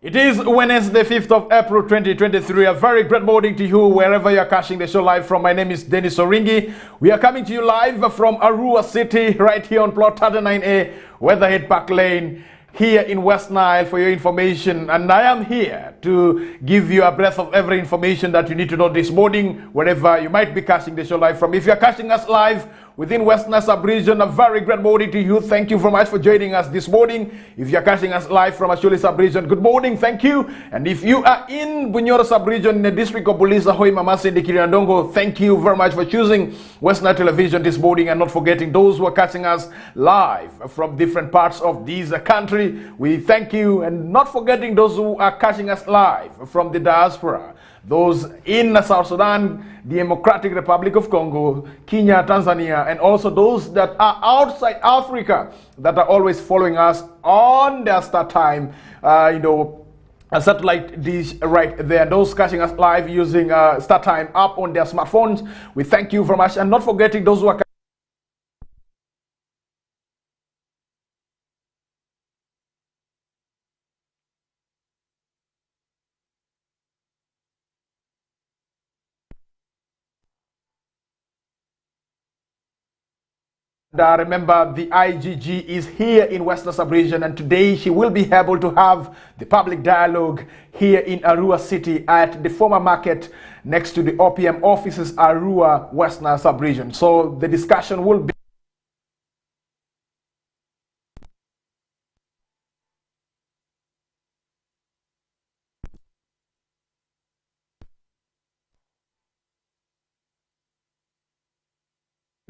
It is Wednesday, 5th of April 2023. A very great morning to you wherever you are catching the show live from. My name is Denis. We are coming to you live from Arua City, right here on plot 39A, Weatherhead Park Lane, here in Westnile for your information. And I am here to give you a breath of every information that you need to know this morning, wherever you might be catching the show live from. If you are catching us live within Westnile Sub-Region, a very great morning to you. Thank you very much for joining us this morning. If you are catching us live from Ashuli Sub-Region, good morning, thank you. And if you are in Bunyoro Sub-Region in the district of Bulisa, Hoi, Mamasi, and Kirandongo, thank you very much for choosing Westnile Television this morning, and not forgetting those who are catching us live from different parts of this country. We thank you, and not forgetting those who are catching us live from the diaspora. Those in South Sudan, the Democratic Republic of Congo, Kenya, Tanzania, and also those that are outside Africa that are always following us on their start time, a satellite dish right there. Those catching us live using start time app on their smartphones, we thank you very much, and not forgetting those who are remember, the IGG is here in Western Sub-Region, and today she will be able to have the public dialogue here in Arua City at the former market next to the OPM offices, Arua, Western Sub-Region. So the discussion will be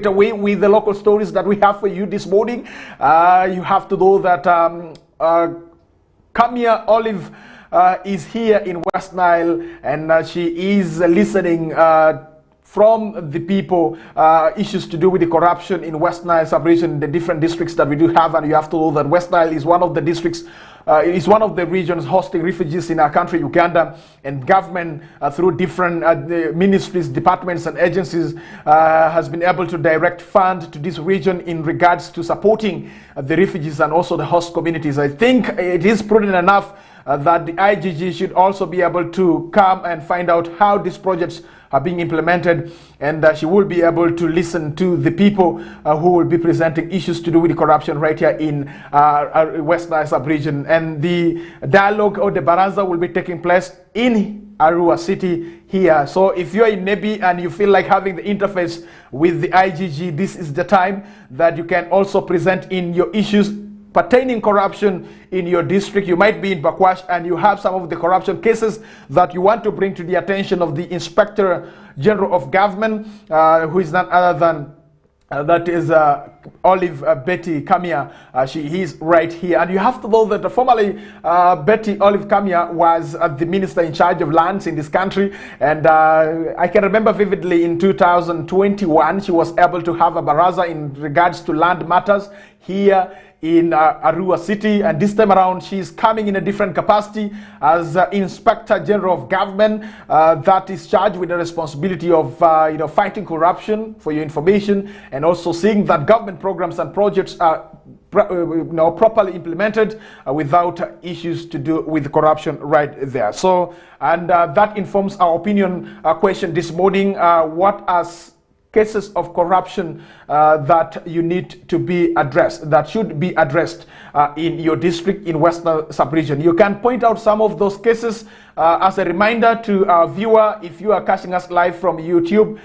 away with the local stories that we have for you this morning. You have to know that Kamia Olive is here in Westnile, and she is listening from the people, issues to do with the corruption in Westnile Sub-Region, the different districts that we do have. And you have to know that Westnile is one of the districts, is one of the regions hosting refugees in our country, Uganda, and government through different ministries, departments, and agencies has been able to direct funds to this region in regards to supporting the refugees and also the host communities. I think it is prudent enough that the IGG should also be able to come and find out how these projects are being implemented, and she will be able to listen to the people who will be presenting issues to do with the corruption right here in Westnile Sub-Region. And the dialogue or the baraza will be taking place in Arua City here. So if you're in Nebi and you feel like having the interface with the IGG, this is the time that you can also present in your issues pertaining corruption in your district. You might be in Bakwash and you have some of the corruption cases that you want to bring to the attention of the Inspector General of Government, who is none other than that is Olive Betty Kamia. She is right here. And you have to know that formerly Betty Olive Kamia was the minister in charge of lands in this country. And I can remember vividly in 2021, she was able to have a baraza in regards to land matters here in Arua City, and this time around she's coming in a different capacity as Inspector General of Government that is charged with the responsibility of fighting corruption, for your information, and also seeing that government programs and projects are properly implemented without issues to do with corruption right there. So, and that informs our opinion question this morning. What are cases of corruption that you need to be addressed, that should be addressed in your district in Western Sub-Region? You can point out some of those cases as a reminder to our viewer. If you are catching us live from YouTube,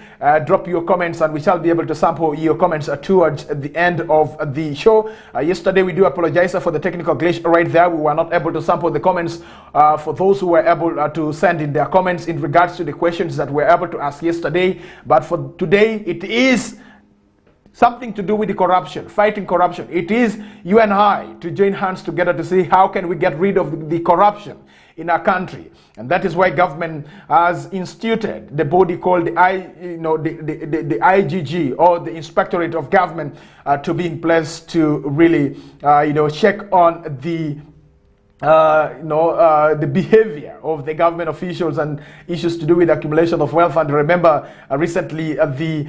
drop your comments and we shall be able to sample your comments towards the end of the show. Yesterday, we do apologize for the technical glitch right there. We were not able to sample the comments for those who were able to send in their comments in regards to the questions that we were able to ask yesterday. But for today, it is something to do with the corruption, fighting corruption. It is you and I to join hands together to see how can we get rid of the corruption in our country. And that is why government has instituted the body called the IGG, or the Inspectorate of Government, to be in place to really check on the the behavior of the government officials and issues to do with accumulation of wealth. And remember, recently the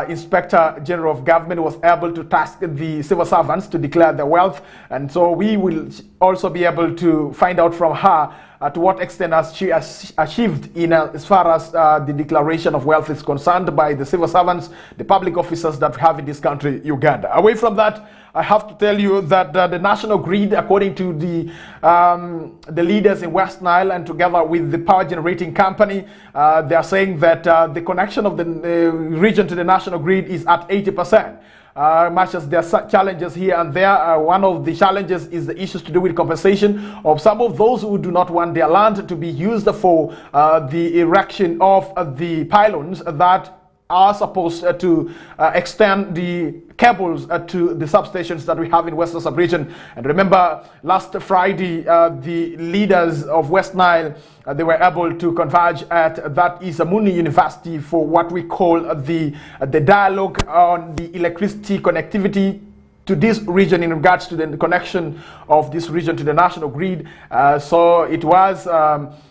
Inspector General of Government was able to task the civil servants to declare their wealth, and so we will also be able to find out from her to what extent has she achieved in as far as the declaration of wealth is concerned by the civil servants, the public officers that we have in this country, Uganda. Away from that, I have to tell you that the national grid, according to the leaders in West Nile and together with the power generating company, they are saying that the connection of the region to the national grid is at 80%. Much as there are challenges here and there, one of the challenges is the issues to do with compensation of some of those who do not want their land to be used for the erection of the pylons that are supposed to extend the cables to the substations that we have in Western Sub-region. And remember, last Friday, the leaders of West Nile, they were able to converge at that Isamuni University for what we call the dialogue on the electricity connectivity to this region in regards to the connection of this region to the national grid. So it was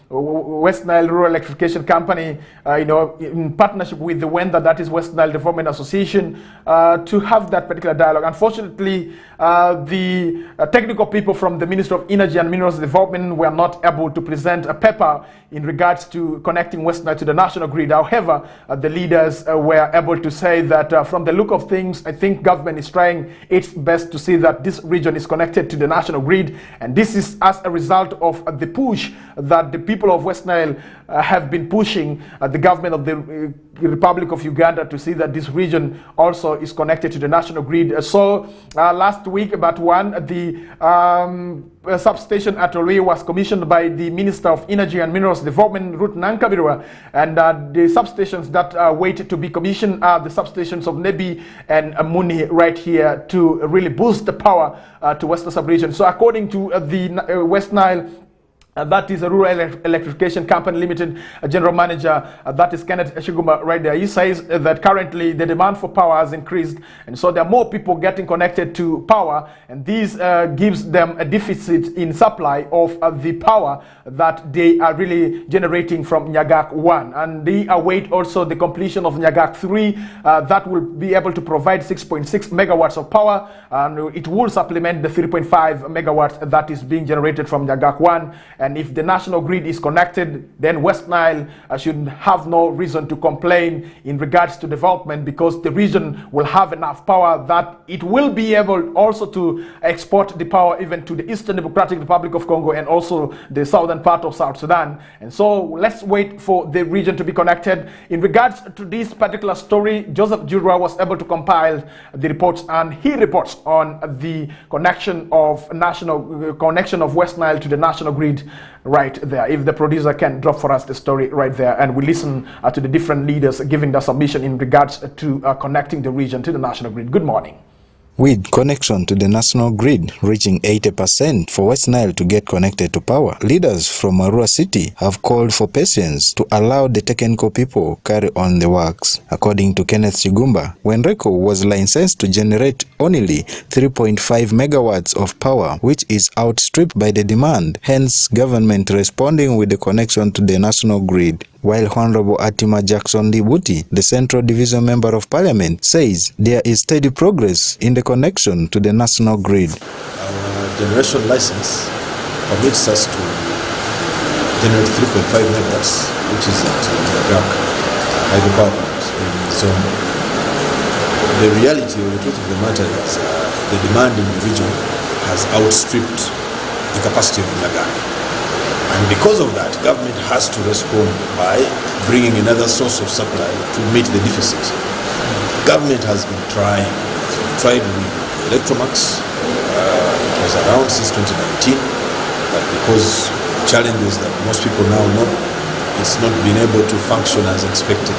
West Nile Rural Electrification Company, in partnership with the WENDA, that is West Nile Development Association, to have that particular dialogue. Unfortunately, the technical people from the Ministry of Energy and Minerals Development were not able to present a paper in regards to connecting West Nile to the national grid. However, the leaders were able to say that from the look of things, I think government is trying its best to see that this region is connected to the national grid, and this is as a result of the push that the people of West Nile have been pushing the government of the Republic of Uganda to see that this region also is connected to the national grid. So last week, about the substation at Olwe was commissioned by the Minister of Energy and Minerals Development, Ruth Nankabirwa, and the substations that wait to be commissioned are the substations of Nebi and Muni right here to really boost the power to Western Sub-region. So according to the West Nile, that is a Rural Electrification Company Limited General Manager, that is Kenneth Shiguma right there. He says that currently the demand for power has increased, and so there are more people getting connected to power, and this gives them a deficit in supply of the power that they are really generating from Nyagak 1. And they await also the completion of Nyagak 3 that will be able to provide 6.6 megawatts of power, and it will supplement the 3.5 megawatts that is being generated from Nyagak 1. And if the national grid is connected, then West Nile should have no reason to complain in regards to development, because the region will have enough power that it will be able also to export the power even to the Eastern Democratic Republic of Congo and also the southern part of South Sudan. And so let's wait for the region to be connected. In regards to this particular story, Joseph Jurwa was able to compile the reports, and he reports on the connection of West Nile to the national grid right there. If the producer can drop for us the story right there, and we listen to the different leaders giving their submission in regards to connecting the region to the national grid. Good morning. With connection to the national grid reaching 80% for West Nile to get connected to power, leaders from Arua City have called for patience to allow the technical people carry on the works. According to Kenneth Chigumba, Wenreko was licensed to generate only 3.5 megawatts of power, which is outstripped by the demand, hence government responding with the connection to the national grid. While Honorable Atima Jackson Libuti, the Central Division Member of Parliament, says there is steady progress in the connection to the national grid. Our generation license permits us to generate 3.5 megawatts, which is at Nyagak hydropower plant in Zombo. The reality or the truth of the matter is the demand in the region has outstripped the capacity of Nyagak. And because of that, government has to respond by bringing another source of supply to meet the deficit. Government has been tried with Electromax. It was around since 2019, but because challenges that most people now know, it's not been able to function as expected.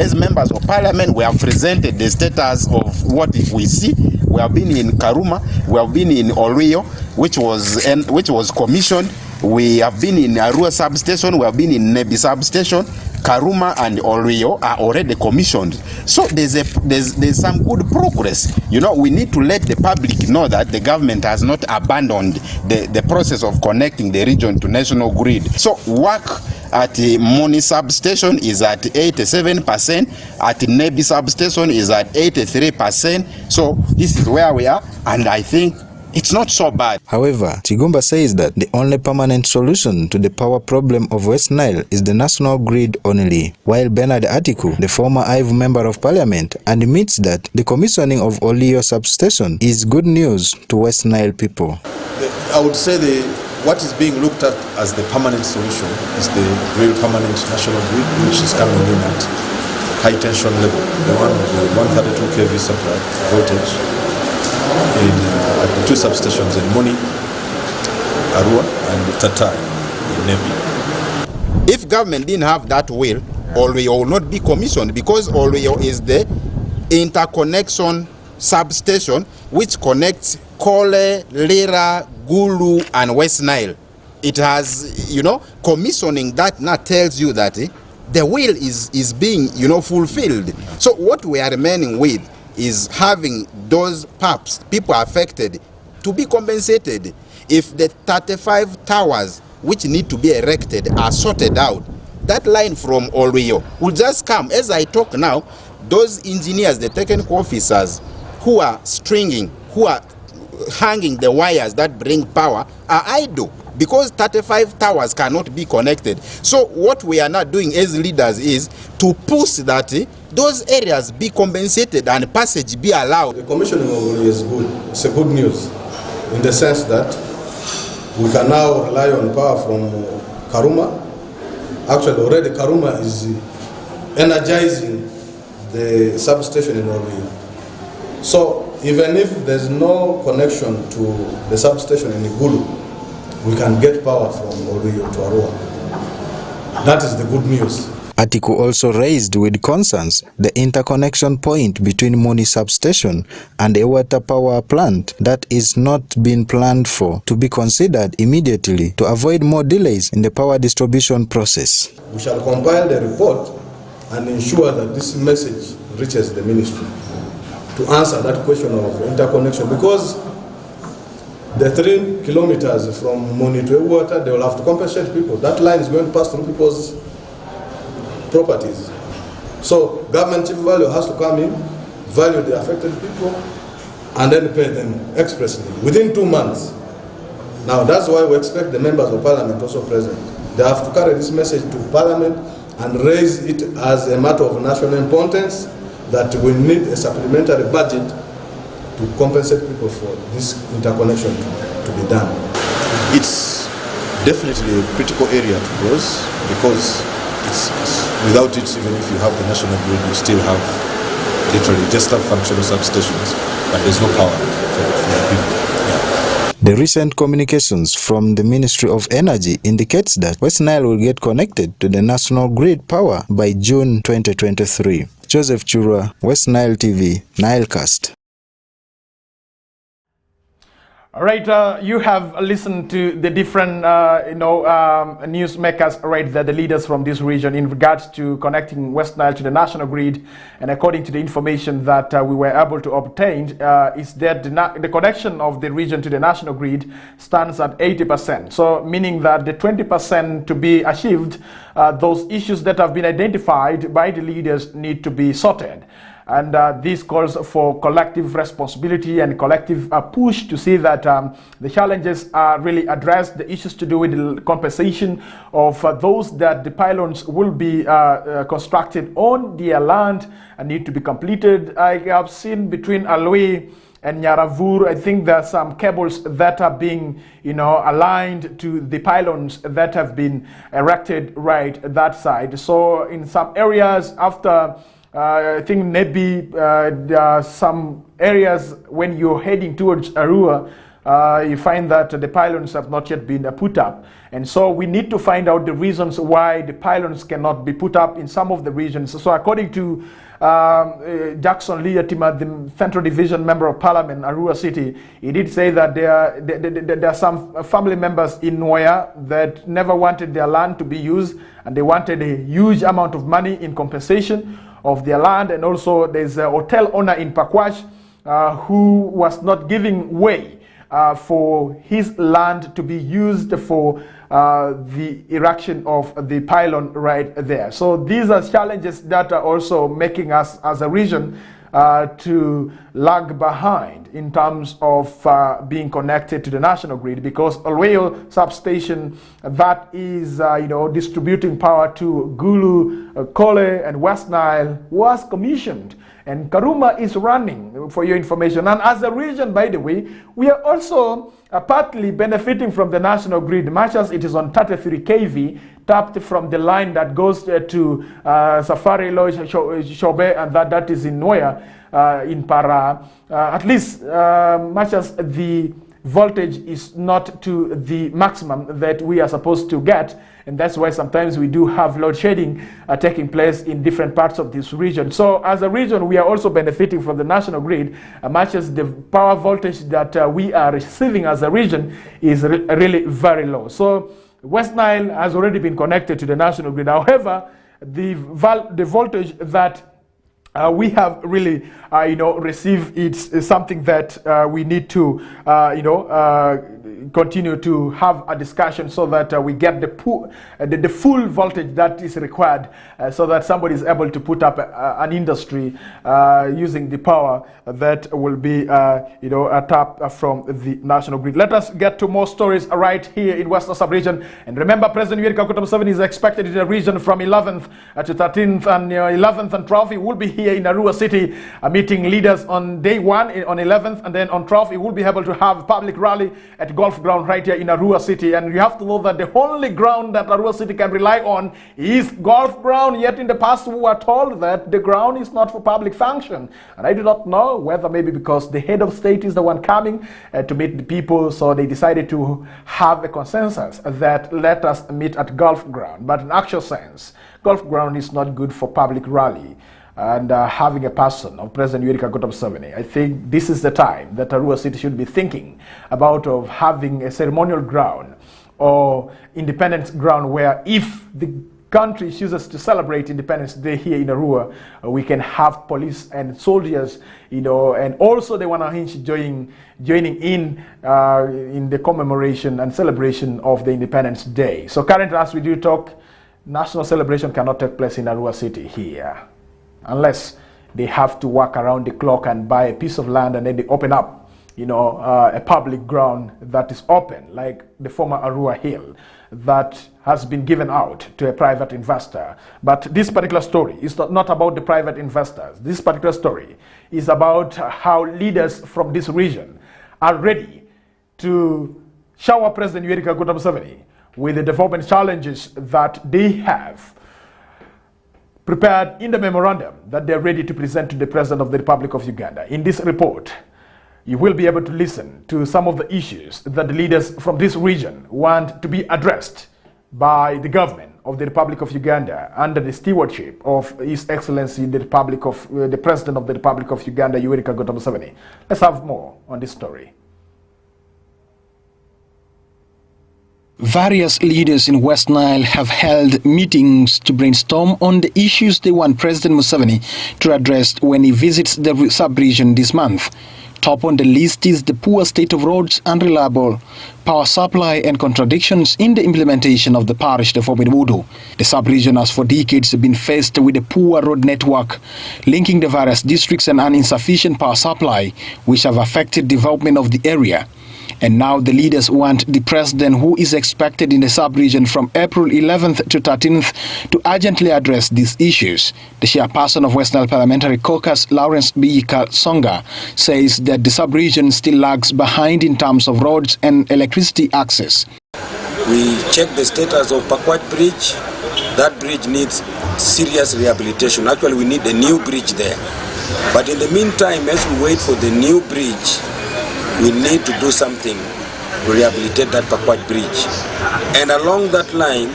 As members of parliament, we have presented the status of what we see. We have been in Karuma, we have been in Olwe, which was commissioned. We have been in Arua substation, we have been in Nebi substation, Karuma and Olrio are already commissioned. So there's some good progress. You know, we need to let the public know that the government has not abandoned the process of connecting the region to national grid. So work at the Moni substation is at 87%, at Nebi substation is at 83%. So this is where we are, and I think it's not so bad. However, Chigumba says that the only permanent solution to the power problem of West Nile is the national grid only, while Bernard Atiku, the former IVE member of parliament, admits that the commissioning of Olio substation is good news to West Nile people. I would say what is being looked at as the permanent solution is the real permanent national grid, which is coming in at high tension level, the one with the 132 kV supply voltage at the two substations in Moni, Arua, and Tata in Nebi. If government didn't have that will, Olio will not be commissioned, because Olio is the interconnection substation which connects Kole, Lira, Gulu, and West Nile. It has, you know, commissioning that now tells you that the will is being, you know, fulfilled. So what we are remaining with is having those PAPs, people affected, to be compensated. If the 35 towers which need to be erected are sorted out, that line from Olio will just come. As I talk now, those engineers, the technical officers who are stringing, who are hanging the wires that bring power are idle, because 35 towers cannot be connected. So what we are not doing as leaders is to push that those areas be compensated and passage be allowed. The commissioning of Olio is good. It's a good news in the sense that we can now rely on power from Karuma. Actually, already Karuma is energizing the substation in Olio. So even if there's no connection to the substation in Igulu, we can get power from Olio to Arua. That is the good news. Atiku also raised with concerns the interconnection point between Moni substation and a water power plant that is not being planned for to be considered immediately to avoid more delays in the power distribution process. We shall compile the report and ensure that this message reaches the ministry to answer that question of interconnection, because the 3 kilometers from Moni to water, they will have to compensate people. That line is going to pass through people's properties. So government chief value has to come in, value the affected people, and then pay them expressly within 2 months. Now that's why we expect the members of parliament also present. They have to carry this message to parliament and raise it as a matter of national importance, that we need a supplementary budget to compensate people for this interconnection to be done. It's definitely a critical area to close, because without it, even if you have the national grid, you still have literally just have functional substations, but there's no power for the people. Yeah. The recent communications from the Ministry of Energy indicates that West Nile will get connected to the national grid power by June 2023. Joseph Chura, West Nile TV, Nilecast. All right, you have listened to the different, newsmakers right there, the leaders from this region in regards to connecting West Nile to the national grid. And according to the information that we were able to obtain, is that the connection of the region to the national grid stands at 80%. So meaning that the 20% to be achieved, those issues that have been identified by the leaders need to be sorted. And this calls for collective responsibility and collective push to see that the challenges are really addressed, the issues to do with the compensation of those that the pylons will be constructed on their land and need to be completed. I have seen between Aloi and Nyaravur, I think there are some cables that are being, aligned to the pylons that have been erected right that side. So in some areas after I think maybe there are some areas when you're heading towards Arua, you find that the pylons have not yet been put up. And so we need to find out the reasons why the pylons cannot be put up in some of the regions. So according to Jackson Liatima, the Central Division Member of Parliament, Arua City, he did say that there are some family members in Noya that never wanted their land to be used, and they wanted a huge amount of money in compensation of their land. And also there's a hotel owner in Pakwash who was not giving way for his land to be used for the erection of the pylon right there. So these are challenges that are also making us as a region to lag behind in terms of being connected to the national grid, because Olweo substation that is distributing power to Gulu, Kole and Westnile was commissioned, and Karuma is running, for your information. And as a region, by the way, we are also partly benefiting from the national grid, much as it is on 33 kV, tapped from the line that goes to Safari Lodge, Shobe, and that is in Noya, in Para. At least, much as the voltage is not to the maximum that we are supposed to get, and that's why sometimes we do have load shedding taking place in different parts of this region. So as a region, we are also benefiting from the national grid, much as the power voltage that we are receiving as a region is really very low. So West Nile has already been connected to the national grid. However, the voltage that we have really, received, it's something that we need to, continue to have a discussion so that we get the full voltage that is required, so that somebody is able to put up an industry using the power that will be, tapped from the national grid. Let us get to more stories right here in Western Sub-Region. And remember, President Yoweri Kaguta Museveni is expected in the region from 11th to 13th, and 11th and 12th he will be here in Arua City, meeting leaders on day 1 on 11th, and then on 12th he will be able to have a public rally at Golf Ground right here in Arua City. And you have to know that the only ground that Arua City can rely on is Golf Ground, yet in the past we were told that the ground is not for public function. And I do not know whether maybe because the head of state is the one coming to meet the people, so they decided to have a consensus that let us meet at Golf Ground. But in actual sense, Golf Ground is not good for public rally. And having a person of President Yoweri Kaguta Museveni, I think this is the time that Arua City should be thinking about of having a ceremonial ground or independence ground where if the country chooses to celebrate Independence Day here in Arua, we can have police and soldiers, and also the Wanahinchi joining in the commemoration and celebration of the Independence Day. So currently, as we do talk, national celebration cannot take place in Arua City here, unless they have to work around the clock and buy a piece of land and then they open up, a public ground that is open, like the former Arua Hill that has been given out to a private investor. But this particular story is not about the private investors. This particular story is about how leaders from this region are ready to shower President Yoweri Kaguta Museveni with the development challenges that they have prepared in the memorandum that they're ready to present to the President of the Republic of Uganda. In this report, you will be able to listen to some of the issues that the leaders from this region want to be addressed by the government of the Republic of Uganda under the stewardship of His Excellency the President of the Republic of Uganda, Yoweri Kaguta Museveni. Let's have more on this story. Various leaders in West Nile have held meetings to brainstorm on the issues they want President Museveni to address when he visits the sub-region this month. Top on the list is the poor state of roads, unreliable power supply and contradictions in the implementation of the parish reform in Wudu. The sub-region has for decades been faced with a poor road network linking the various districts and an insufficient power supply, which have affected development of the area. And now the leaders want the president, who is expected in the sub-region from April 11th to 13th, to urgently address these issues. The chairperson of Westnile Parliamentary Caucus, Lawrence B. Songa, says that the sub-region still lags behind in terms of roads and electricity access. We check the status of Pakwat Bridge. That bridge needs serious rehabilitation. Actually, we need a new bridge there. But in the meantime, as we wait for the new bridge, we need to do something to rehabilitate that Pakwat Bridge. And along that line,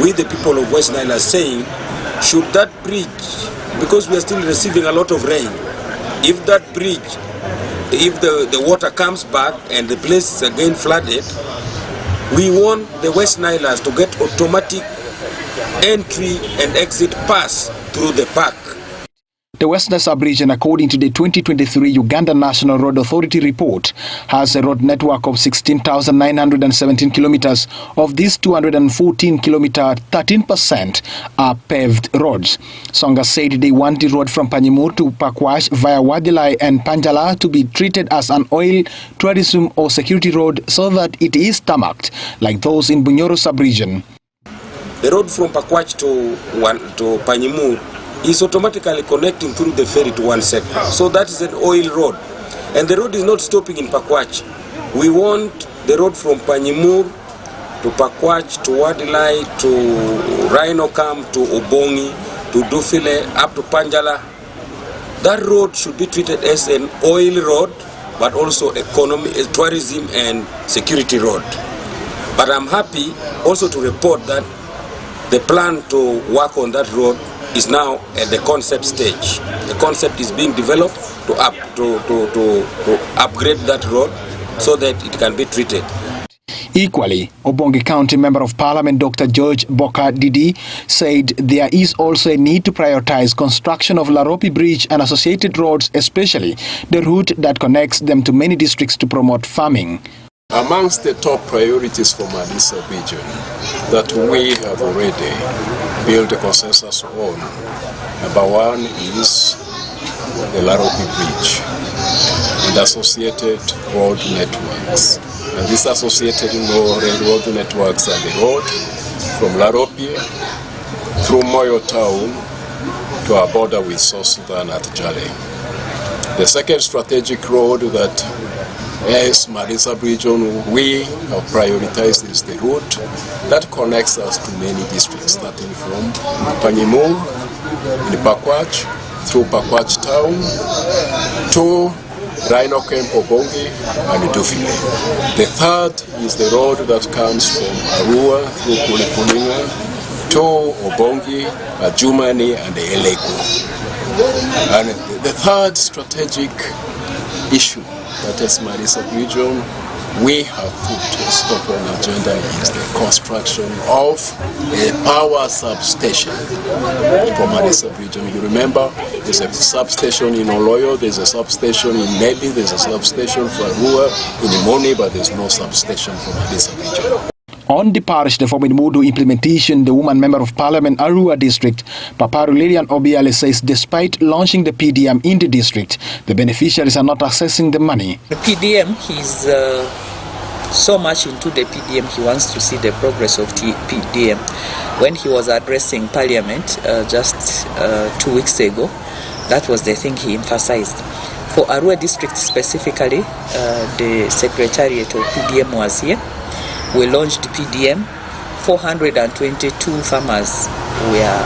we the people of West Nile are saying, should that bridge because we are still receiving a lot of rain. If that bridge, if the water comes back and the place is again flooded, we want the West Nilers to get automatic entry and exit pass through the park. The Westnile sub-region, according to the 2023 Uganda National Road Authority report, has a road network of 16,917 kilometers. Of these 214 kilometers, 13% are paved roads. Songa said they want the road from Panyimur to Pakwash via Wadilai and Panjala to be treated as an oil, tourism or security road so that it is tarmacked, like those in Bunyoro sub-region. The road from Pakwash to Panyimur is automatically connecting through the ferry to one sector. So that is an oil road. And the road is not stopping in Pakwach. We want the road from Panyimur to Pakwach, to Wadilai, to Rhino Camp, to Obongi, to Dufile, up to Panjala. That road should be treated as an oil road, but also economy, tourism and security road. But I'm happy also to report that the plan to work on that road is now at the concept stage. The concept is being developed to upgrade that road so that it can be treated. Equally, Obongi County Member of Parliament Dr. George Boka Didi said there is also a need to prioritize construction of Laropi Bridge and associated roads, especially the route that connects them to many districts to promote farming. Amongst the top priorities for Malisa region that we have already built a consensus on, number one is the Laropi Bridge and associated road networks. And these associated road networks are the road from Laropi through Moyo town to our border with South Sudan at Jale. The second strategic road that as Malisa region we have prioritized is the route that connects us to many districts, starting from Panyimur in Pakwach, through Pakwach town to Rhino Camp, Obongi and Dufile. The third is the road that comes from Arua through Kulikuninga to Obongi, Jumani and Eleko. And the third strategic issue that is Malisa region we have put a stop on agenda is the construction of a power substation for Malisa region. You remember there's a substation in Oloyo, there's a substation in Nebi, there's a substation for Arua in Imoni, but there's no substation for Malisa region. On the parish reform Mudu implementation, the woman member of parliament Arua district, Paparu Lilian Obiale, says despite launching the PDM in the district, the beneficiaries are not accessing the money. The PDM, he's so much into the PDM, he wants to see the progress of PDM. When he was addressing parliament just 2 weeks ago, that was the thing he emphasized. For Arua district specifically, the secretariat of PDM was here. We launched PDM. 422 farmers were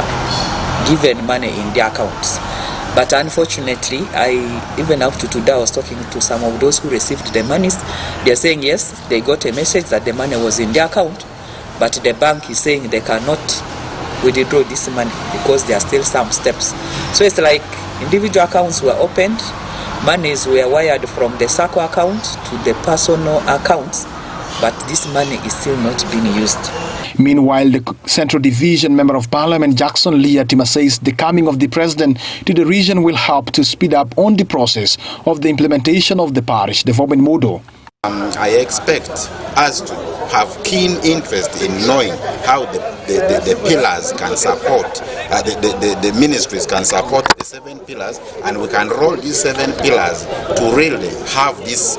given money in their accounts. But unfortunately, even up to today, I was talking to some of those who received the monies. They're saying yes, they got a message that the money was in their account, but the bank is saying they cannot withdraw this money because there are still some steps. So it's like individual accounts were opened, monies were wired from the SACCO account to the personal accounts, but this money is still not being used. Meanwhile, the Central Division Member of Parliament Jackson Liatima says the coming of the President to the region will help to speed up on the process of the implementation of the parish development model. I expect us to have keen interest in knowing how the pillars can support, the ministries can support the 7 pillars, and we can roll these 7 pillars to really have this,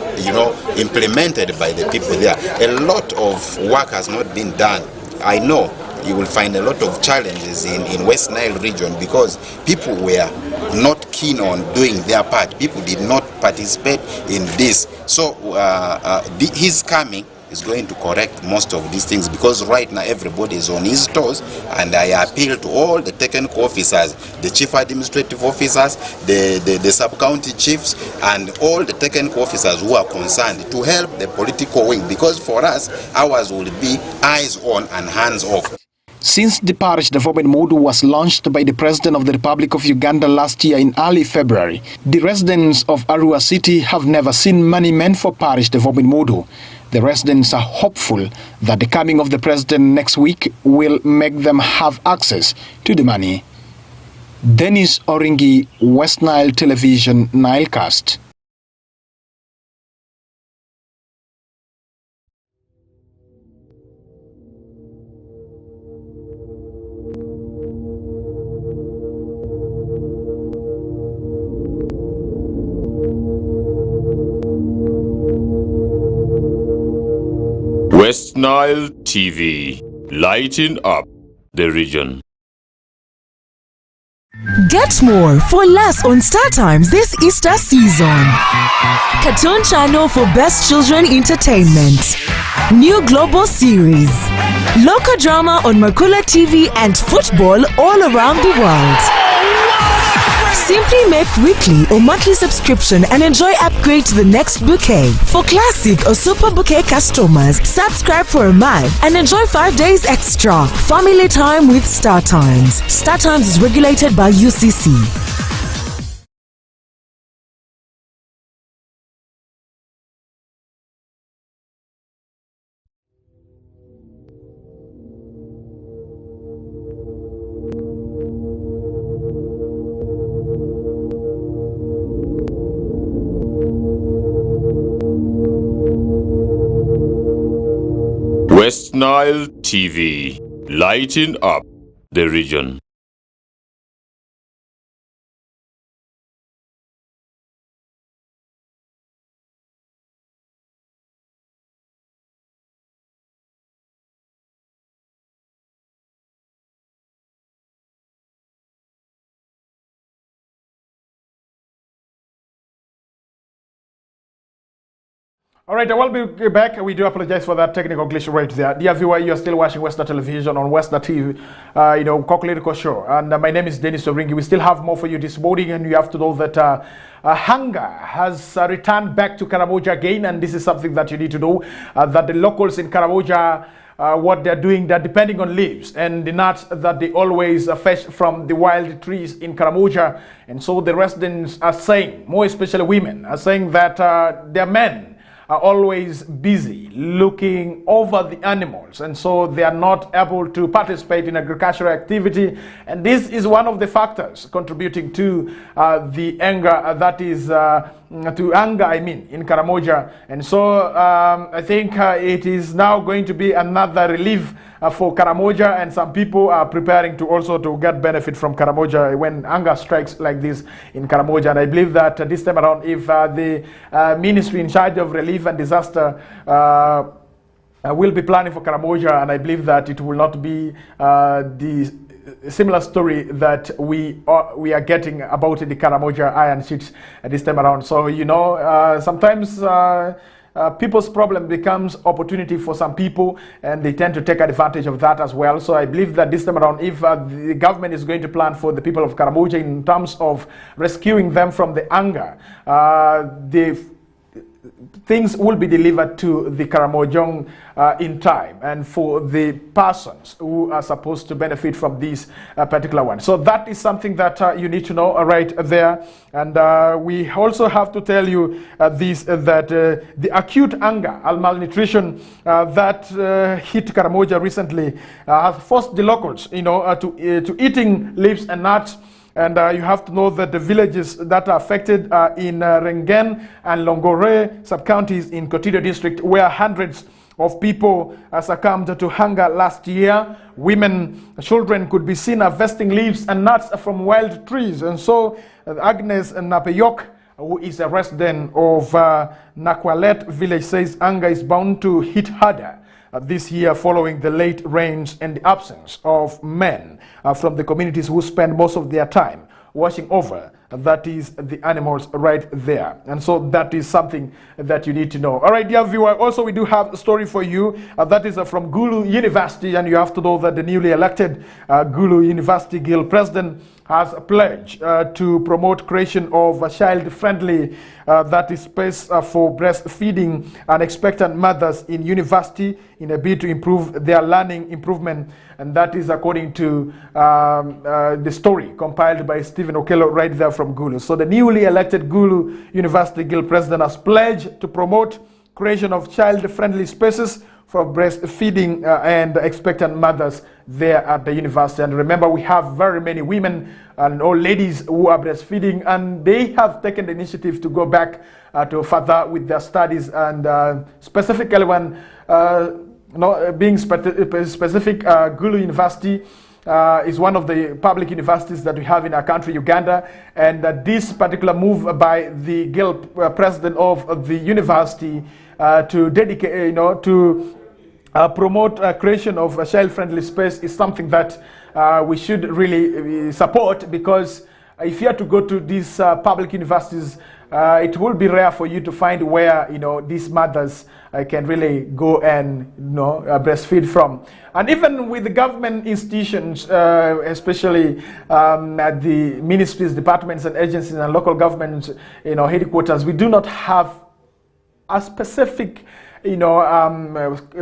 implemented by the people there. A lot of work has not been done. I know you will find a lot of challenges in Westnile region because people were not keen on doing their part. People did not participate in this. So his coming is going to correct most of these things, because right now everybody is on his toes, and I appeal to all the technical officers, the chief administrative officers, the sub-county chiefs, and all the technical officers who are concerned to help the political wing, because for us, ours will be eyes on and hands off. Since the parish development model was launched by the President of the Republic of Uganda last year in early February, the residents of Arua City have never seen money meant for parish development model. The residents are hopeful that the coming of the President next week will make them have access to the money. Denis Oringi, Westnile Television, Nilecast. Westnile TV, lighting up the region. Get more for less on StarTimes this Easter season. Cartoon channel for best children entertainment. New global series. Local drama on Mercula TV and football all around the world. Simply make weekly or monthly subscription and enjoy upgrade to the next bouquet. For classic or super bouquet customers, subscribe for a month and enjoy 5 days extra. Family time with StarTimes. StarTimes is regulated by UCC. Westnile TV, lighting up the region. All right, I will be back. We do apologize for that technical glitch right there. Dear viewer, you are still watching Westnile Television on Westnile TV, Kokoliriko show. And my name is Denis. We still have more for you this morning, and you have to know that hunger has returned back to Karamoja again, and this is something that you need to know, that the locals in Karamoja, what they're doing, they're depending on leaves and the nuts that they always fetch from the wild trees in Karamoja. And so the residents are saying, more especially women, are saying that their men are always busy looking over the animals, and so they are not able to participate in agricultural activity, and this is one of the factors contributing to the anger that is in Karamoja. And so I think it is now going to be another relief for Karamoja, and some people are preparing to also to get benefit from Karamoja when anger strikes like this in Karamoja. And I believe that this time around, if the ministry in charge of relief and disaster will be planning for Karamoja, and I believe that it will not be the similar story that we are getting about the Karamoja iron sheets this time around. So sometimes people's problem becomes opportunity for some people, and they tend to take advantage of that as well. So I believe that this time around, if the government is going to plan for the people of Karamoja in terms of rescuing them from the anger, things will be delivered to the Karamojong in time, and for the persons who are supposed to benefit from this particular one. So that is something that you need to know right there. And we also have to tell you that the acute anger and malnutrition that hit Karamoja recently has forced the locals, to eating leaves and nuts. And you have to know that the villages that are affected are in Rengen and Longore sub-counties in Kotido district, where hundreds of people succumbed to hunger last year. Women, children could be seen harvesting leaves and nuts from wild trees. And so Agnes Napeyok, who is a resident of Nakwalet village, says anger is bound to hit harder this year following the late rains and the absence of men from the communities who spend most of their time watching over, that is, the animals right there. And so that is something that you need to know. All right, dear viewer, also we do have a story for you that is from Gulu University, and you have to know that the newly elected Gulu University Guild President has pledged to promote creation of a child-friendly that is space for breastfeeding and expectant mothers in university in a bid to improve their learning improvement. And that is according to the story compiled by Stephen Okello right there from Gulu. So the newly elected Gulu University Guild president has pledged to promote creation of child-friendly spaces for breastfeeding and expectant mothers there at the university. And remember, we have very many women and old ladies who are breastfeeding, and they have taken the initiative to go back to further with their studies. And specifically when being specific, Gulu University is one of the public universities that we have in our country, Uganda, and this particular move by the Guild president of the university to dedicate, to promote creation of a child-friendly space is something that we should really support, because if you have to go to these public universities, it will be rare for you to find where these mothers can really go and breastfeed from. And even with the government institutions, especially at the ministries, departments, and agencies and local government headquarters, we do not have a specific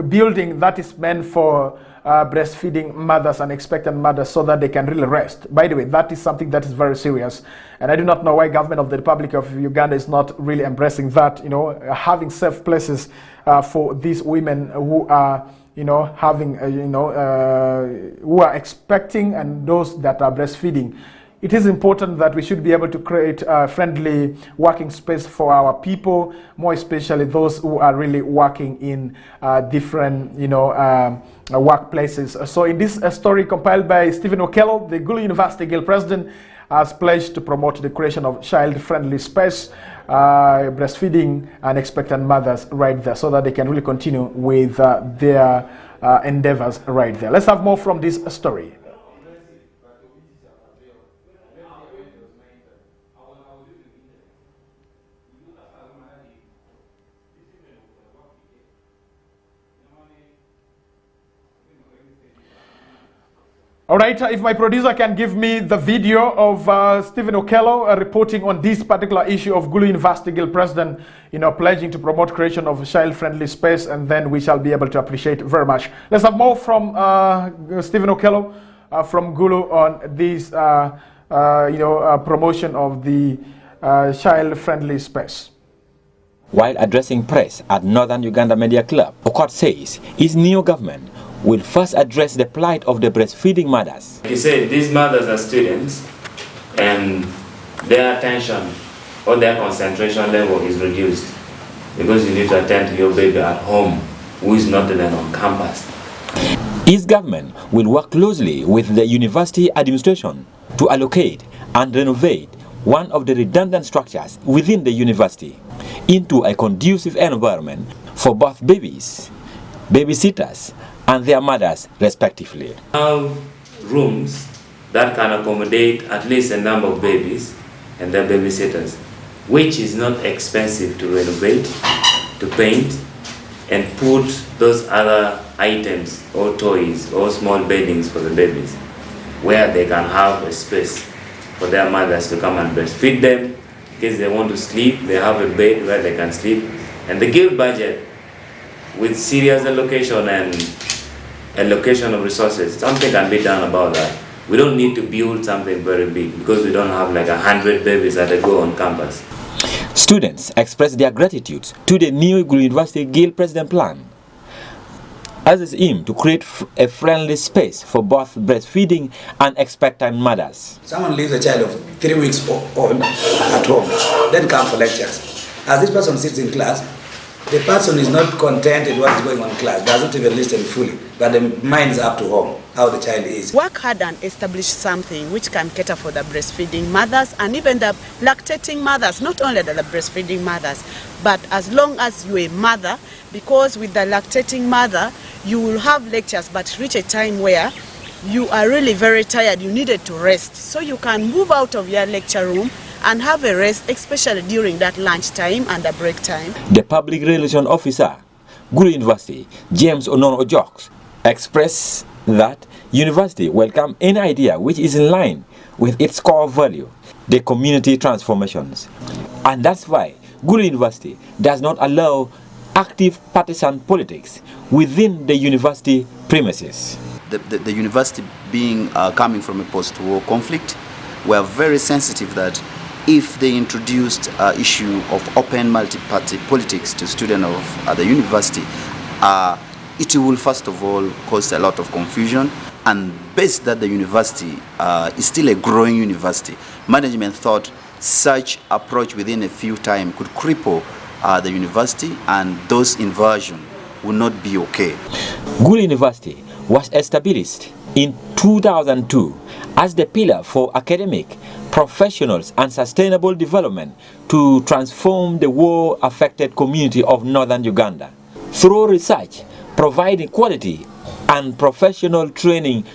building that is meant for breastfeeding mothers and expectant mothers so that they can really rest. By the way, that is something that is very serious, and I do not know why government of the Republic of Uganda is not really embracing that, having safe places for these women who are having who are expecting and those that are breastfeeding. It is important that we should be able to create a friendly working space for our people, more especially those who are really working in different, workplaces. So in this story compiled by Stephen Okello, the Gulu University Guild president has pledged to promote the creation of child-friendly space, breastfeeding and expectant mothers right there, so that they can really continue with their endeavors right there. Let's have more from this story. All right, if my producer can give me the video of Stephen Okello reporting on this particular issue of Gulu University Guild president, pledging to promote creation of a child-friendly space, and then we shall be able to appreciate very much. Let's have more from Stephen Okello from Gulu on this, promotion of the child-friendly space. While addressing press at Northern Uganda Media Club, Okot says his new government will first address the plight of the breastfeeding mothers. He said these mothers are students and their attention or their concentration level is reduced because you need to attend to your baby at home who is not even on campus. His government will work closely with the university administration to allocate and renovate one of the redundant structures within the university into a conducive environment for both babies, babysitters, and their mothers respectively. Rooms that can accommodate at least a number of babies and their babysitters, which is not expensive to renovate, to paint, and put those other items or toys or small beddings for the babies, where they can have a space for their mothers to come and breastfeed them. In case they want to sleep, they have a bed where they can sleep. And the guild budget, with serious allocation and allocation of resources, something can be done about that. We don't need to build something very big because we don't have like 100 babies that go on campus. Students expressed their gratitude to the new Gulu University Guild President plan, as is aimed to create a friendly space for both breastfeeding and expectant mothers. Someone leaves a child of 3 weeks old at home, then come for lectures. As this person sits in class, the person is not content with what is going on in class, doesn't even listen fully, but the mind is up to home, how the child is. Work hard and establish something which can cater for the breastfeeding mothers and even the lactating mothers, not only the breastfeeding mothers, but as long as you're a mother, because with the lactating mother, you will have lectures, but reach a time where you are really very tired, you needed to rest. So you can move out of your lecture room and have a rest, especially during that lunch time and the break time. The public relations officer, Gulu University, James Onono Ojok, expressed that university welcome any idea which is in line with its core value, the community transformations. And that's why Gulu University does not allow active partisan politics within the university premises. The university being coming from a post-war conflict, we are very sensitive that if they introduced issue of open multi-party politics to students of the university, it will first of all cause a lot of confusion, and based that the university is still a growing university, management thought such approach within a few time could cripple the university, and those inversion would not be okay. Gulu University was established in 2002 as the pillar for academic, professionals and sustainable development to transform the war-affected community of northern Uganda. Through research, providing quality and professional training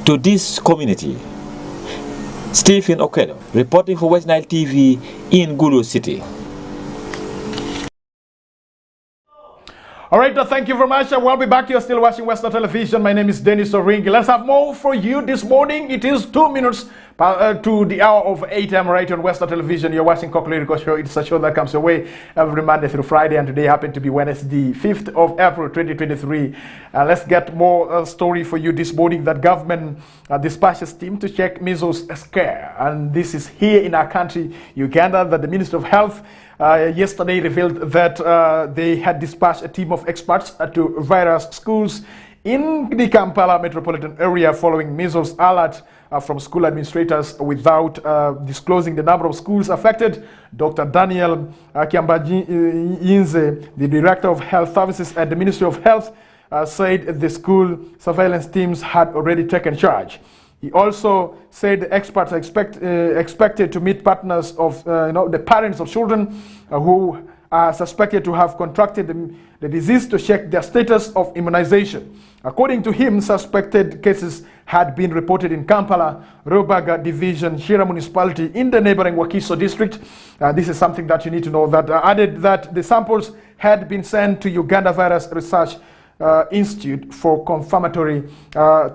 to this community. Stephen Okedo, reporting for Westnile TV in Arua City. All right, thank you very much. We'll be back. You're still watching Westnile Television. My name is Denis Oringi. Let's have more for you this morning. It is 2 minutes to the hour of 8 a.m. right on Westnile Television. You're watching Kokoliriko show. It's a show that comes your way every Monday through Friday, and today happened to be Wednesday, 5th of April, 2023. Let's get more story for you this morning. That government dispatches team to check measles scare, and this is here in our country, Uganda, that the Ministry of Health yesterday revealed that they had dispatched a team of experts to various schools in the Kampala metropolitan area following measles alert from school administrators without disclosing the number of schools affected. Dr. Daniel Kiambajinze, the Director of Health Services at the Ministry of Health, said the school surveillance teams had already taken charge. He also said the experts are expected to meet partners of the parents of children who are suspected to have contracted the disease to check their status of immunization. According to him, suspected cases had been reported in Kampala, Rubaga Division, Shira Municipality in the neighboring Wakiso district. This is something that you need to know. That added that the samples had been sent to Uganda Virus Research Institute for confirmatory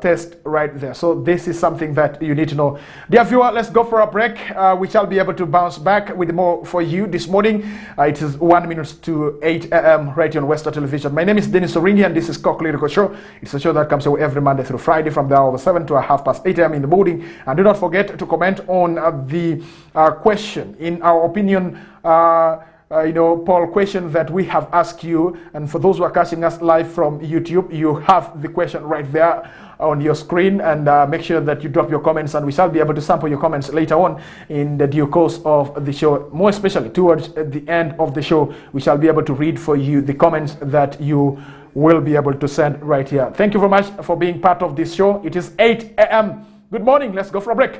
test right there. So this is something that you need to know. Dear viewer, let's go for a break. We shall be able to bounce back with more for you this morning. It is 1 minute to 8 a.m. right on Westnile Television. My name is Denis Oringi, and this is Kokoliriko show. It's a show that comes away every Monday through Friday from the hour of 7 to 8 a.m. in the morning. And do not forget to comment on the question. In our opinion, poll question that we have asked you, and for those who are catching us live from YouTube, you have the question right there on your screen, and make sure that you drop your comments, and we shall be able to sample your comments later on in the due course of the show. More especially towards the end of the show, we shall be able to read for you the comments that you will be able to send right here. Thank you very much for being part of this show. It is 8 a.m. Good morning. Let's go for a break.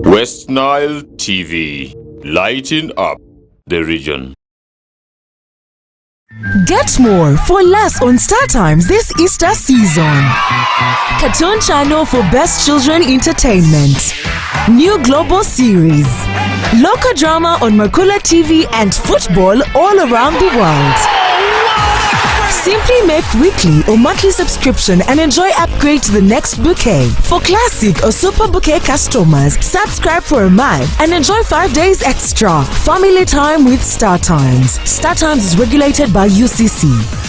Westnile TV, lighting up the region. Get more for less on Star Times this Easter season. Cartoon channel for best children entertainment. New global series. Local drama on Mercula TV and football all around the world. Simply make weekly or monthly subscription and enjoy upgrade to the next bouquet. For classic or super bouquet customers, subscribe for a month and enjoy 5 days extra. Family time with Star Times. Star Times is regulated by UCC.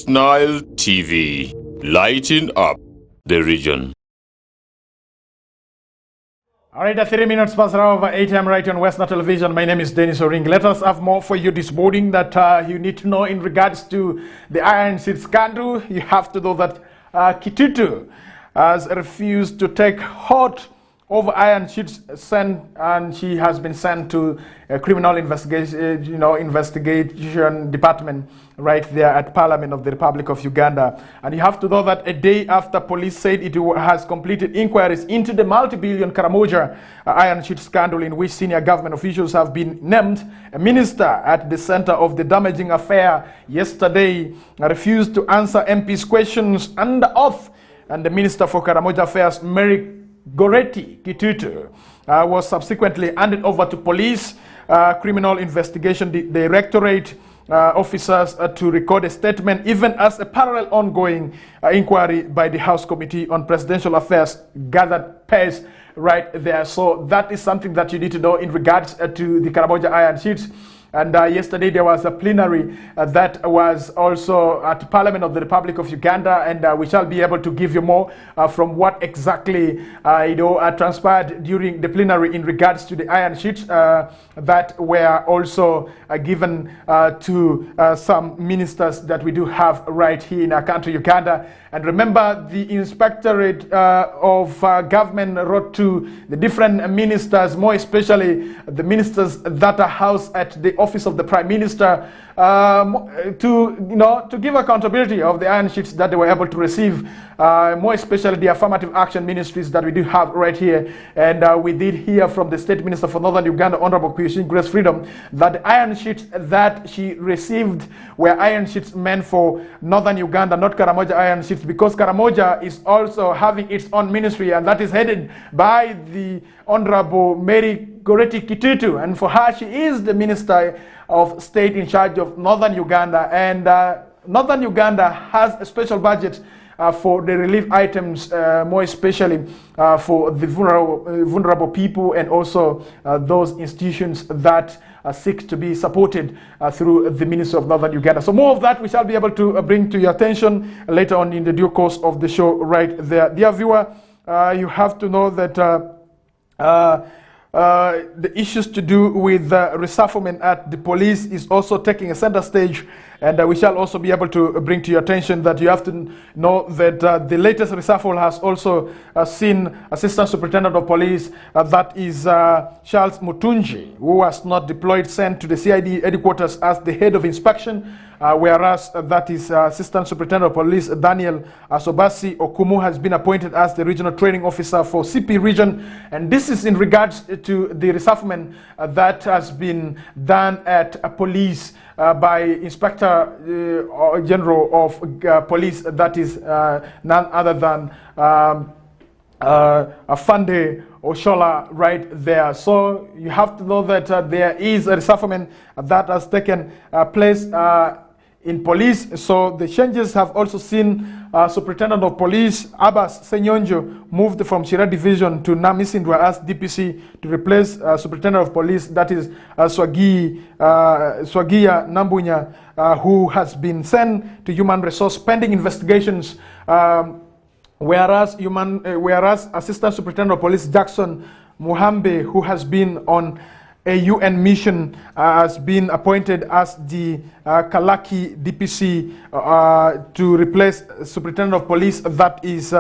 Westnile TV, lighting up the region. All right, at 3 minutes past over 8 a.m. right on Westnile Television. My name is Denis. Let us have more for you this morning that you need to know in regards to the Iron Seed scandal. You have to know that Kitutu has refused to take hot over Iron Sheets and she has been sent to a criminal investigation department right there at Parliament of the Republic of Uganda. And you have to know that a day after police said it has completed inquiries into the multi-billion Karamoja Iron Sheet scandal in which senior government officials have been named, a minister at the center of the damaging affair yesterday refused to answer MP's questions under oath, and the Minister for Karamoja Affairs, Mary Goretti Kitutu, was subsequently handed over to police criminal investigation directorate officers to record a statement, even as a parallel ongoing inquiry by the House Committee on Presidential Affairs gathered pace right there. So that is something that you need to know in regards to the Karamoja Iron Sheets. And yesterday there was a plenary that was also at Parliament of the Republic of Uganda, and we shall be able to give you more from what exactly transpired during the plenary in regards to the Iron Sheets that were also given to some ministers that we do have right here in our country, Uganda. And remember, the Inspectorate of Government wrote to the different ministers, more especially the ministers that are housed at the office of the Prime Minister, to give accountability of the Iron Sheets that they were able to receive, more especially the affirmative action ministries that we do have right here. And we did hear from the State Minister for Northern Uganda, Honorable Kuyushin Grace Freedom, that the Iron Sheets that she received were Iron Sheets meant for Northern Uganda, not Karamoja Iron Sheets, because Karamoja is also having its own ministry, and that is headed by the Honorable Mary Goretti Kitutu, and for her, she is the Minister of State in charge of Northern Uganda, and Northern Uganda has a special budget for the relief items, more especially for the vulnerable people, and also those institutions that seek to be supported through the Ministry of Northern Uganda. So more of that we shall be able to bring to your attention later on in the due course of the show right there. Dear viewer, you have to know that the issues to do with reshufflement at the police is also taking a center stage, and we shall also be able to bring to your attention that you have to know that the latest reshuffle has also seen Assistant Superintendent of Police, that is Charles Mutunji, who was not deployed, sent to the CID headquarters as the head of inspection, whereas that is Assistant Superintendent of Police Daniel Asobasi Okumu has been appointed as the Regional Training Officer for CP Region. And this is in regards to the reshufflement that has been done at police by Inspector General of Police, that is none other than Afande Oshola right there. So you have to know that there is a reshufflement that has taken place in police. So the changes have also seen Superintendent of Police Abbas Senyonjo moved from Shira Division to Namisindwa as DPC to replace Superintendent of Police, that is Swagia Nambunya, who has been sent to Human Resource pending investigations, whereas Assistant Superintendent of Police Jackson Muhambe, who has been on a UN mission, has been appointed as the Kalaki DPC to replace Superintendent of Police, that is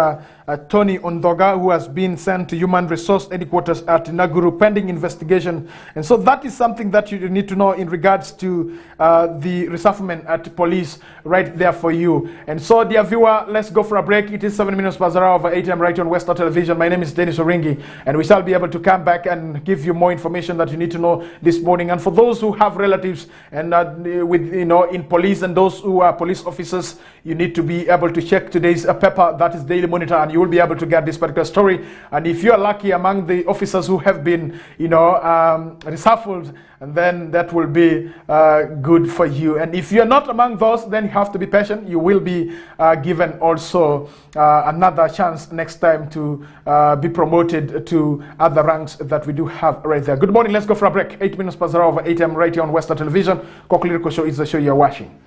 Tony Ondoga, who has been sent to Human Resource Headquarters at Naguru pending investigation. And so that is something that you need to know in regards to the reshufflement at police right there for you. And so, dear viewer, let's go for a break. It is 7 minutes past over 8 a.m. right on Westnile Television. My name is Denis Oringi, and we shall be able to come back and give you more information that you need to know this morning. And for those who have relatives and in police, and those who are police officers, you need to be able to check today's paper, that is Daily Monitor, and you will be able to get this particular story. And if you are lucky among the officers who have been reshuffled, and then that will be good for you. And if you're not among those, then you have to be patient. You will be given also another chance next time to be promoted to other ranks that we do have right there. Good morning. Let's go for a break. 8 minutes past over 8 a.m. right here on Westnile Television. Kokoliriko show is the show you're watching.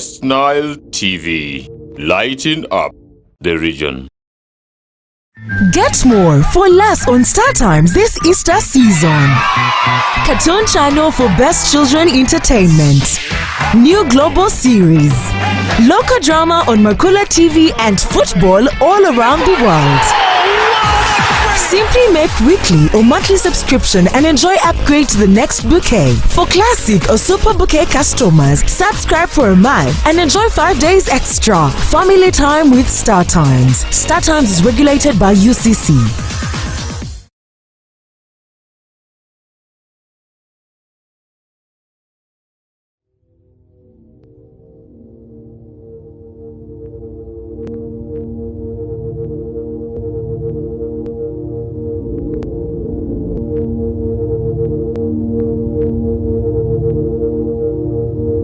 Westnile TV, lighting up the region. Get more for less on Star Times this Easter season. Cartoon channel for best children entertainment. New global series. Local drama on Makula TV and football all around the world. Simply make weekly or monthly subscription and enjoy upgrade to the next bouquet. For classic or super bouquet customers, subscribe for a month and enjoy 5 days extra. Family time with Star Times. Star Times is regulated by UCC.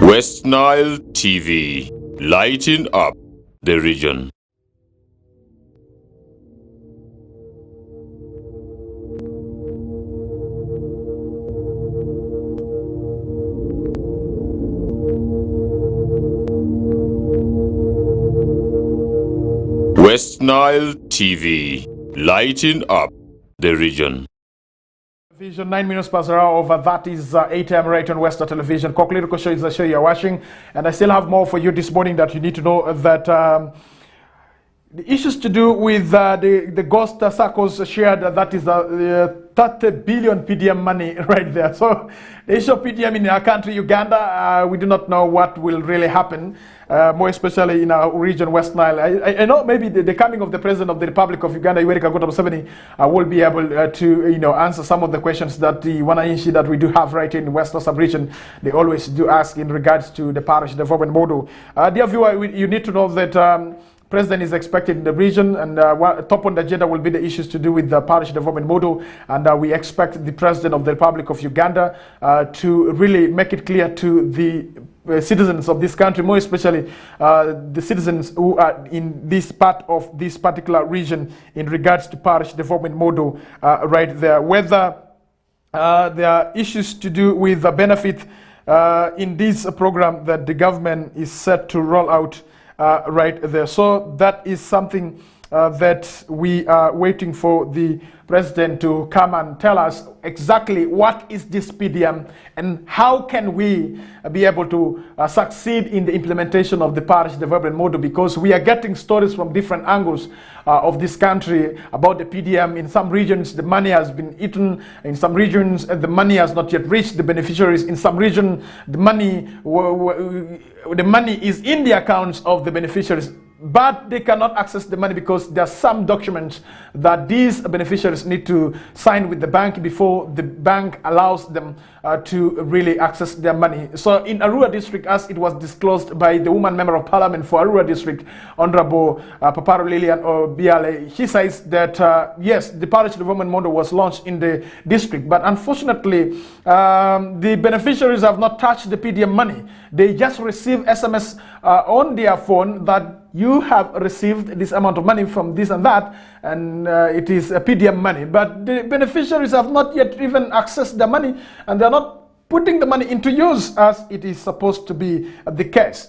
Westnile TV, lighting up the region. Westnile TV, lighting up the region. Television, 9 minutes past the hour over. That is 8 a.m. right on Western Television. Kokoliriko show is the show you're watching, and I still have more for you this morning that you need to know. That the issues to do with the ghost circles shared, that is the 30 billion PDM money right there. So the issue of PDM in our country, Uganda, we do not know what will really happen, more especially in our region, West Nile. I know maybe the coming of the President of the Republic of Uganda, Yoweri Kaguta Museveni, will be able to answer some of the questions that the wananchi that we do have right in Western sub-region, they always do ask in regards to the parish development model. Dear viewer, you need to know that President is expected in the region, and top on the agenda will be the issues to do with the parish development model, and we expect the President of the Republic of Uganda to really make it clear to the citizens of this country, more especially the citizens who are in this part of this particular region in regards to parish development model right there, whether there are issues to do with the benefit in this program that the government is set to roll out right there. So that is something that we are waiting for the President to come and tell us exactly what is this PDM and how can we be able to succeed in the implementation of the parish development model, because we are getting stories from different angles of this country about the PDM. In some regions the money has been eaten, in some regions the money has not yet reached the beneficiaries, in some region the money is in the accounts of the beneficiaries, but they cannot access the money because there are some documents that these beneficiaries need to sign with the bank before the bank allows them to really access their money. So in Arua district, as it was disclosed by the woman member of parliament for Arua district, Honorable Paparo Lilian Obiale, she says that yes, the parish development model was launched in the district, but unfortunately the beneficiaries have not touched the PDM money. They just receive SMS on their phone that you have received this amount of money from this and that, and it is a PDM money, but the beneficiaries have not yet even accessed the money, and they're not putting the money into use as it is supposed to be the case,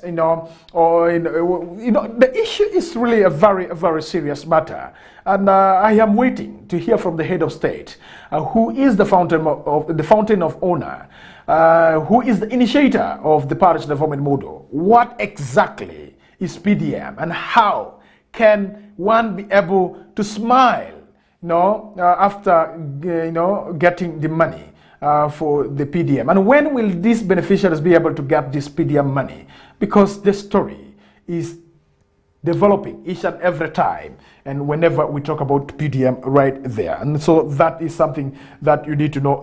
or the issue is really a very serious matter, and I am waiting to hear from the head of state, who is the fountain of honor, who is the initiator of the parish development model. What exactly is PDM, and how can one be able to smile after getting the money for the PDM, and when will these beneficiaries be able to get this PDM money? Because the story is developing each and every time and whenever we talk about PDM right there, and so that is something that you need to know.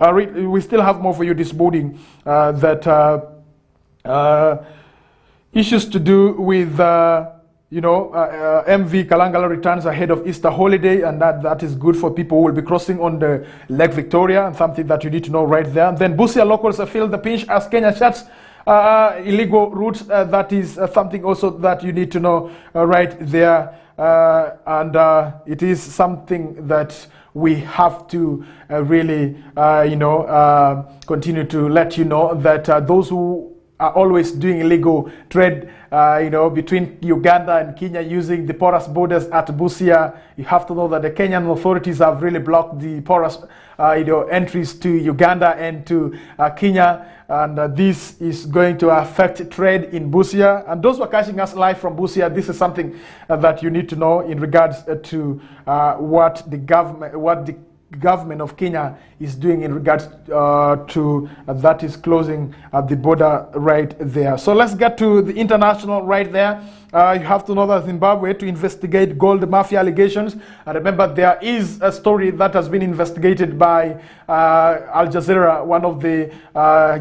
We still have more for you this morning, issues to do with MV Kalangala returns ahead of Easter holiday, and that is good for people who will be crossing on the Lake Victoria, and something that you need to know right there. Then Busia locals feel the pinch as Kenya shuts illegal routes. That is something also that you need to know right there, and it is something that we have to really continue to let you know that those who are always doing illegal trade, between Uganda and Kenya using the porous borders at Busia. You have to know that the Kenyan authorities have really blocked the porous, entries to Uganda and to Kenya, and this is going to affect trade in Busia. And those who are catching us live from Busia, this is something that you need to know in regards to what the government of Kenya is doing in regards to that is closing the border right there. So let's get to the international right there. You have to know that Zimbabwe to investigate gold mafia allegations. And remember, there is a story that has been investigated by Al Jazeera, one of the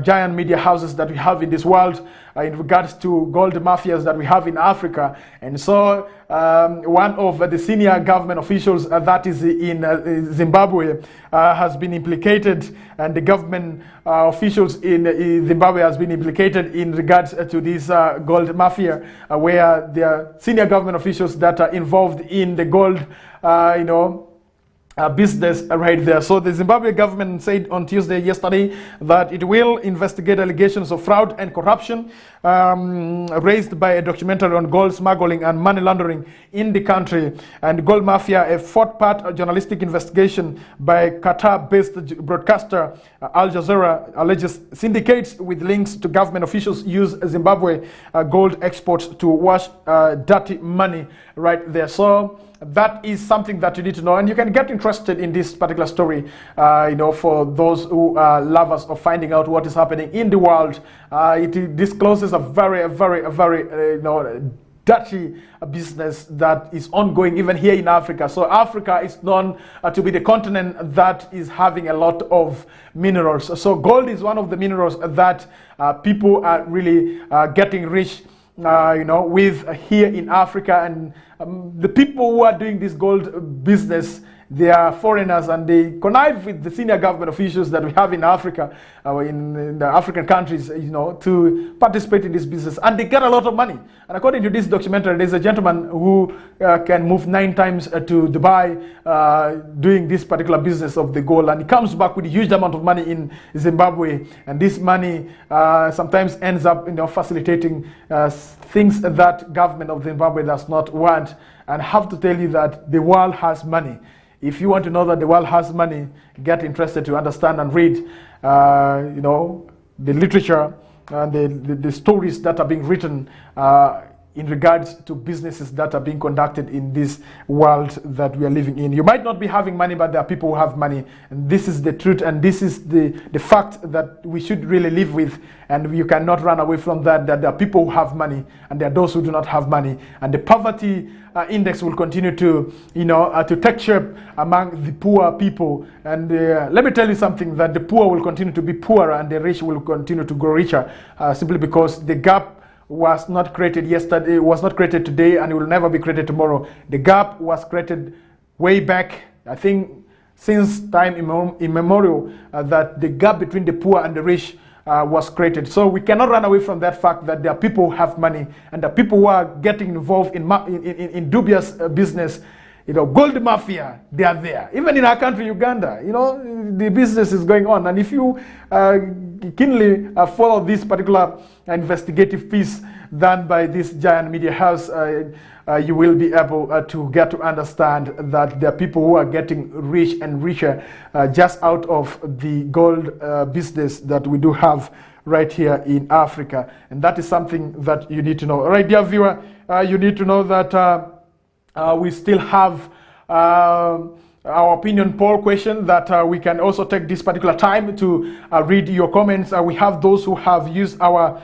giant media houses that we have in this world, in regards to gold mafias that we have in Africa. And so one of the senior government officials that is in Zimbabwe has been implicated, and the government officials in Zimbabwe has been implicated in regards to this gold mafia, where there are senior government officials that are involved in the gold, business right there. So the Zimbabwe government said on Tuesday yesterday that it will investigate allegations of fraud and corruption raised by a documentary on gold smuggling and money laundering in the country. And gold mafia, a fourth-part journalistic investigation by Qatar-based broadcaster Al Jazeera, alleges syndicates with links to government officials use Zimbabwe gold exports to wash dirty money right there. So that is something that you need to know, and you can get interested in this particular story, for those who are lovers of finding out what is happening in the world. It discloses a very dirty business that is ongoing even here in Africa. So Africa is known to be the continent that is having a lot of minerals. So gold is one of the minerals that people are really getting rich with here in Africa. And the people who are doing this gold business, they are foreigners, and they connive with the senior government officials that we have in Africa, in the African countries, to participate in this business, and they get a lot of money. And according to this documentary, there's a gentleman who can move 9 times to Dubai doing this particular business of the gold, and he comes back with a huge amount of money in Zimbabwe, and this money sometimes ends up facilitating things that government of Zimbabwe does not want. And I have to tell you that the world has money. If you want to know that the world has money, get interested to understand and read, the literature and the stories that are being written in regards to businesses that are being conducted in this world that we are living in. You might not be having money, but there are people who have money. And this is the truth, and this is the fact that we should really live with. And you cannot run away from that there are people who have money, and there are those who do not have money. And the poverty index will continue to, to take shape among the poor people. And let me tell you something, that the poor will continue to be poorer and the rich will continue to grow richer, simply because the gap was not created yesterday, was not created today, and it will never be created tomorrow. The gap was created way back, I think, since time immemorial, that the gap between the poor and the rich was created. So we cannot run away from that fact that there are people who have money, and the people who are getting involved in dubious business. Gold mafia, they are there. Even in our country, Uganda, the business is going on. And if you keenly follow this particular investigative piece done by this giant media house, you will be able to get to understand that there are people who are getting rich and richer just out of the gold business that we do have right here in Africa. And that is something that you need to know. All right, dear viewer, you need to know that we still have our opinion poll question that we can also take this particular time to read your comments. We have those who have used our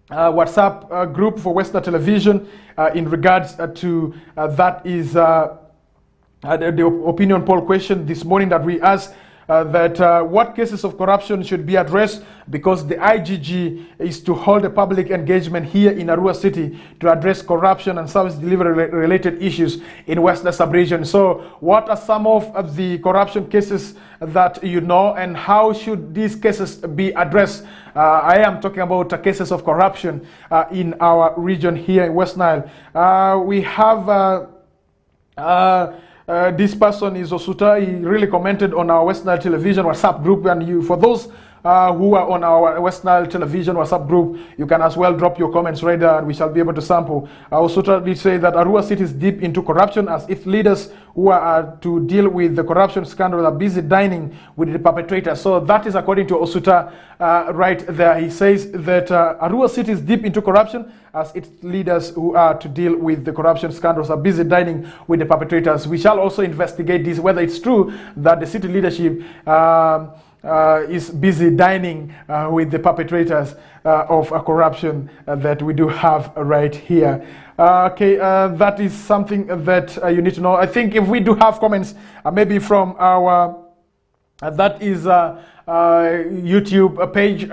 WhatsApp group for Westnile Television in regards to that is the opinion poll question this morning that we asked. What cases of corruption should be addressed, because the IGG is to hold a public engagement here in Arua City to address corruption and service delivery related issues in Westnile sub-region. So what are some of the corruption cases that you know, and how should these cases be addressed? I am talking about cases of corruption in our region here in Westnile. We have this person is Osuta. He really commented on our Westnile Television WhatsApp group, and for those who are on our Westnile Television WhatsApp group, you can as well drop your comments right there and we shall be able to sample. I also did say that Arua City is deep into corruption, as its leaders who are to deal with the corruption scandal are busy dining with the perpetrators. So that is according to Osuta right there. He says that Arua City is deep into corruption, as its leaders who are to deal with the corruption scandals are busy dining with the perpetrators. We shall also investigate this, whether it's true that the city leadership is busy dining with the perpetrators of corruption that we do have right here. That is something that you need to know. I think if we do have comments, maybe from our that is YouTube page,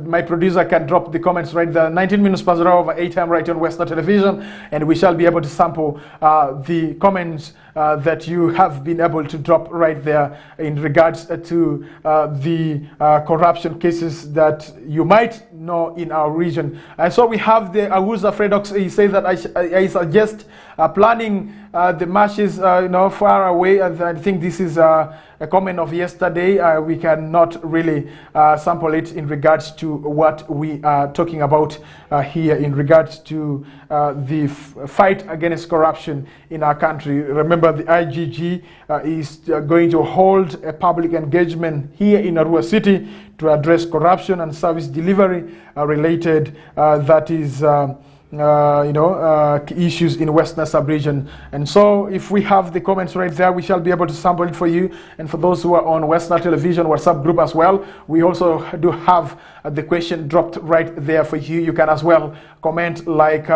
my producer can drop the comments right there. 19 minutes past over 8 time right on Westnile Television, and we shall be able to sample the comments that you have been able to drop right there in regards to the corruption cases that you might know in our region. And so we have the Awuza Fredox. He says that I suggest planning the marches far away, and I think this is a comment of yesterday. We cannot really sample it in regards to what we are talking about here in regards to the fight against corruption in our country. Remember, the IGG is going to hold a public engagement here in Arua City to address corruption and service delivery related, that is issues in Westnile sub-region. And so if we have the comments right there, we shall be able to sample it for you. And for those who are on Westnile Television WhatsApp group as well, we also do have the question dropped right there for you. You can as well comment like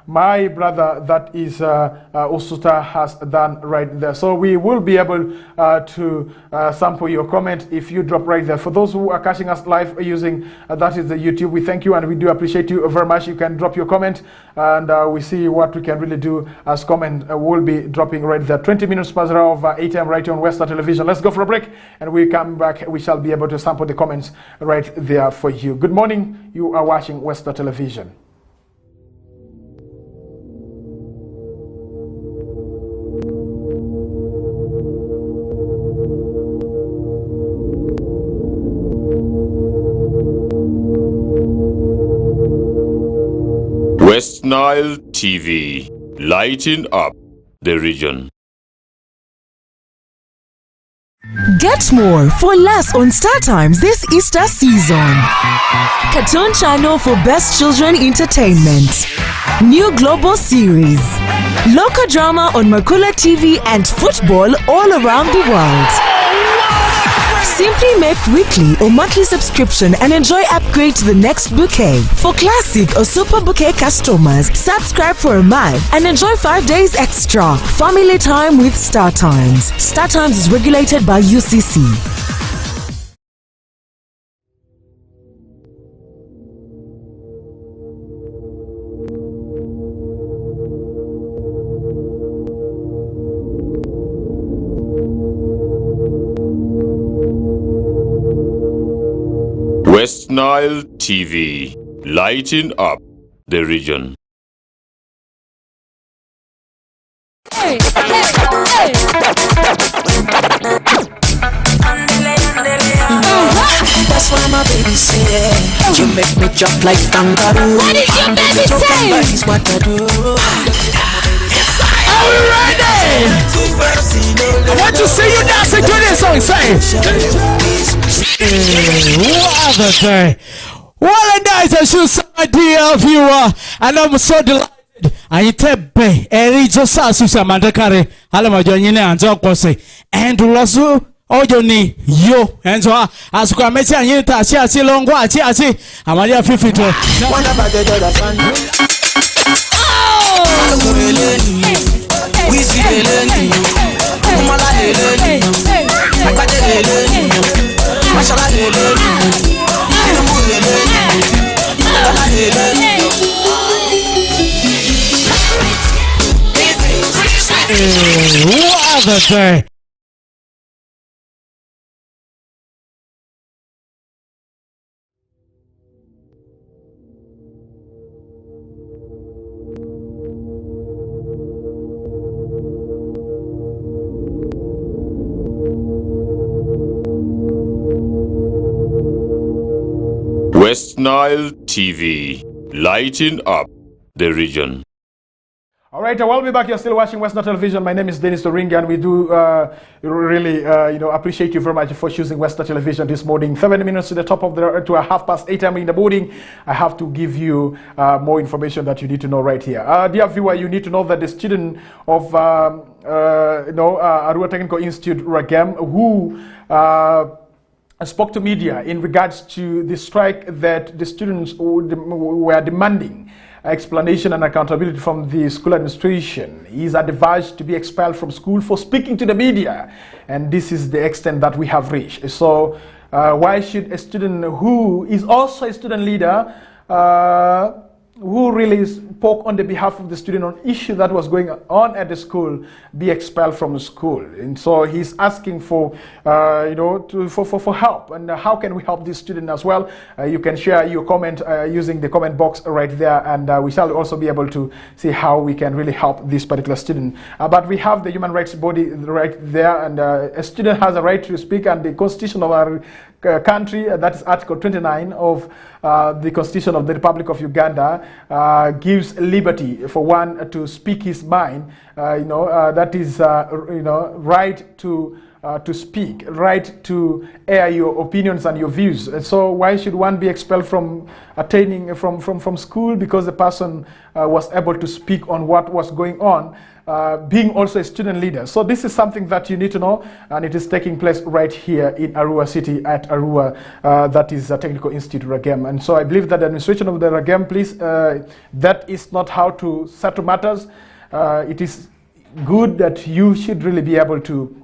my brother, that is Osuta, has done right there. So we will be able to sample your comment if you drop right there. For those who are catching us live using that is the YouTube, we thank you and we do appreciate you very much. You can drop your comment and we see what we can really do as comment. Will be dropping right there. 20 minutes past over 8 a.m. right on Westnile Television. Let's go for a break, and we come back. We shall be able to sample the comments right there for you. Good morning. You are watching Westnile Television. Westnile TV, lighting up the region. Get more for less on Star Times this Easter season. Cartoon channel for best children entertainment. New global series. Local drama on Makula TV and football all around the world. Simply make weekly or monthly subscription and enjoy upgrade to the next bouquet. For classic or super bouquet customers, subscribe for a month and enjoy 5 days extra. Family time with Star Times. Star Times is regulated by UCC. Westnile TV, lighting up the region. Hey, hey, hey. That's why my baby say you make me jump like kangaroo. What did your baby say? Is what I do. Are we ready? I want to see you dancing to this song. Say, what other day? What a nice and shoes, my dear viewer, and I'm so delighted. I tell be Erijo Sasusa Mandakare, Halamajonine and Jokose, and Lasso. Ojoni yo enzo asuka mechi anyita achi longo achi amalia fifito wana bagede da fan wisi eleni kumala eleni akade eleni mashala eleni inumu eleni ala eleni what the day. Westnile TV, lighting up the region. All right, we'll be back. You're still watching Westnile Television. My name is Denis, and we do really, appreciate you very much for choosing Westnile Television this morning. 7 minutes to the top of the to 8:30 in the morning. I have to give you more information that you need to know right here. Dear viewer, you need to know that the student of Arua Technical Institute, Ragem, who spoke to media in regards to the strike that the students were demanding explanation and accountability from the school administration. He is advised to be expelled from school for speaking to the media, and this is the extent that we have reached. So why should a student who is also a student leader who really spoke on the behalf of the student on issue that was going on at the school be expelled from the school? And so he's asking for for help. And how can we help this student as well? You can share your comment using the comment box right there, and we shall also be able to see how we can really help this particular student. But we have the human rights body right there, and a student has a right to speak, and the constitution of our country, that is Article 29 of the Constitution of the Republic of Uganda, gives liberty for one to speak his mind. That is right to speak, right to air your opinions and your views. And so why should one be expelled from attaining from school because the person was able to speak on what was going on? Being also a student leader. So this is something that you need to know, and it is taking place right here in Arua City at Arua, that is a Technical Institute Ragem. And so I believe that the administration of the Ragem, please, that is not how to settle matters. It is good that you should really be able to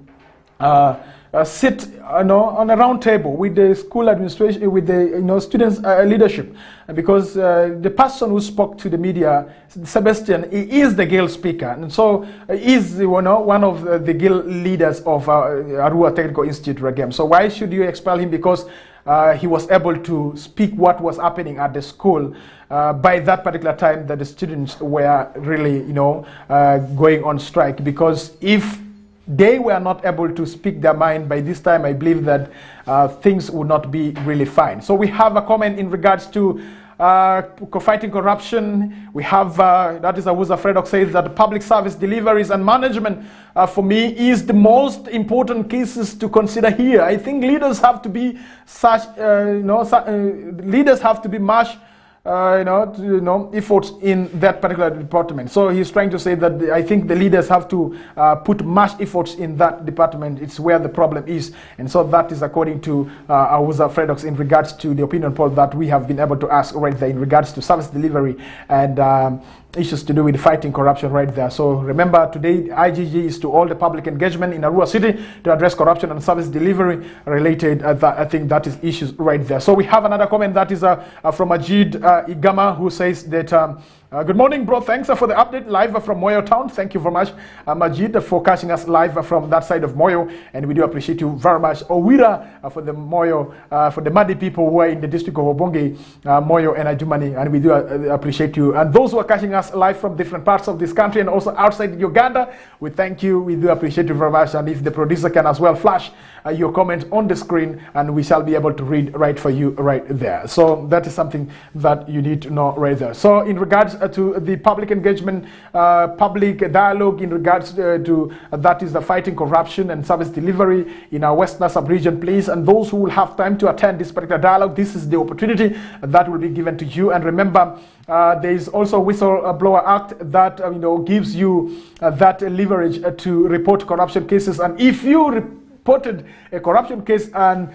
sit on a round table with the school administration, with the students' leadership, because the person who spoke to the media, Sebastian, he is the Guild speaker, and so he is one of the Guild leaders of Arua Technical Institute Ragem. So why should you expel him? Because he was able to speak what was happening at the school by that particular time that the students were really going on strike. Because if they were not able to speak their mind by this time, I believe that things would not be really fine. So we have a comment in regards to fighting corruption. We have, that is Awuza Fredok says that public service deliveries and management for me is the most important cases to consider here. I think leaders have to be such, leaders have to be much efforts in that particular department. So he's trying to say that I think the leaders have to put much efforts in that department. It's where the problem is. And so that is according to Awuza Fredox in regards to the opinion poll that we have been able to ask right there in regards to service delivery and issues to do with fighting corruption right there. So remember, today IGG is to all the public engagement in Arua City to address corruption and service delivery related. I think that is issues right there. So we have another comment that is from Ajid Igama, who says that good morning, bro. Thanks for the update live from Moyo town. Thank you very much, Majid, for catching us live from that side of Moyo, and we do appreciate you very much. Owira for the Moyo, for the Madi people who are in the district of Obonge, Moyo and Ajumani, and we do appreciate you. And those who are catching us live from different parts of this country and also outside Uganda, we thank you. We do appreciate you very much. And if the producer can as well flash your comment on the screen, and we shall be able to read right for you right there. So that is something that you need to know right there. So in regards to the public engagement, public dialogue in regards to that is the fighting corruption and service delivery in our Westnile sub-region, please. And those who will have time to attend this particular dialogue, this is the opportunity that will be given to you. And remember, there is also a Whistleblower Act that gives you that leverage to report corruption cases. And if you reported a corruption case and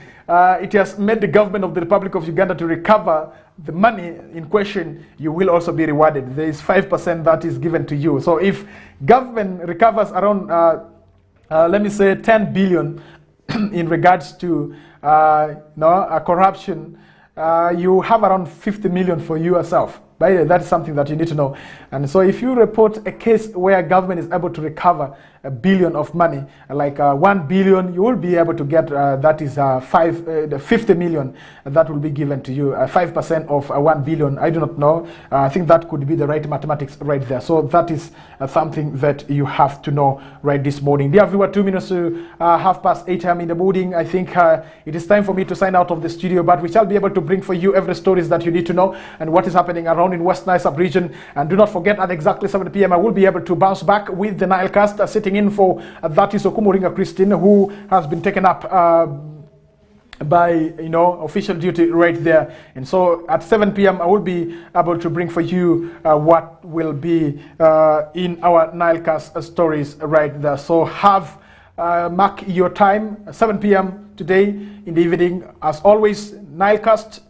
it has made the government of the Republic of Uganda to recover the money in question, you will also be rewarded. There is 5% that is given to you. So if government recovers around, let me say 10 billion in regards to corruption, you have around 50 million for you yourself. By the way, that is something that you need to know. And so if you report a case where government is able to recover billion of money, like 1 billion, you will be able to get, that is 50 million that will be given to you. 5% of 1 billion, I do not know. I think that could be the right mathematics right there. So that is something that you have to know right this morning. Dear viewer, 2 minutes to 8:30 a.m. in the morning. I think it is time for me to sign out of the studio, but we shall be able to bring for you every stories that you need to know and what is happening around in West Nile sub-region. And do not forget, at exactly 7 p.m. I will be able to bounce back with the Nilecast, sitting in for that is Kokoliriko Christine, who has been taken up by official duty right there. And so at 7 p.m. I will be able to bring for you what will be in our Nilecast stories right there. So mark your time, 7 p.m. today in the evening. As always, Nilecast,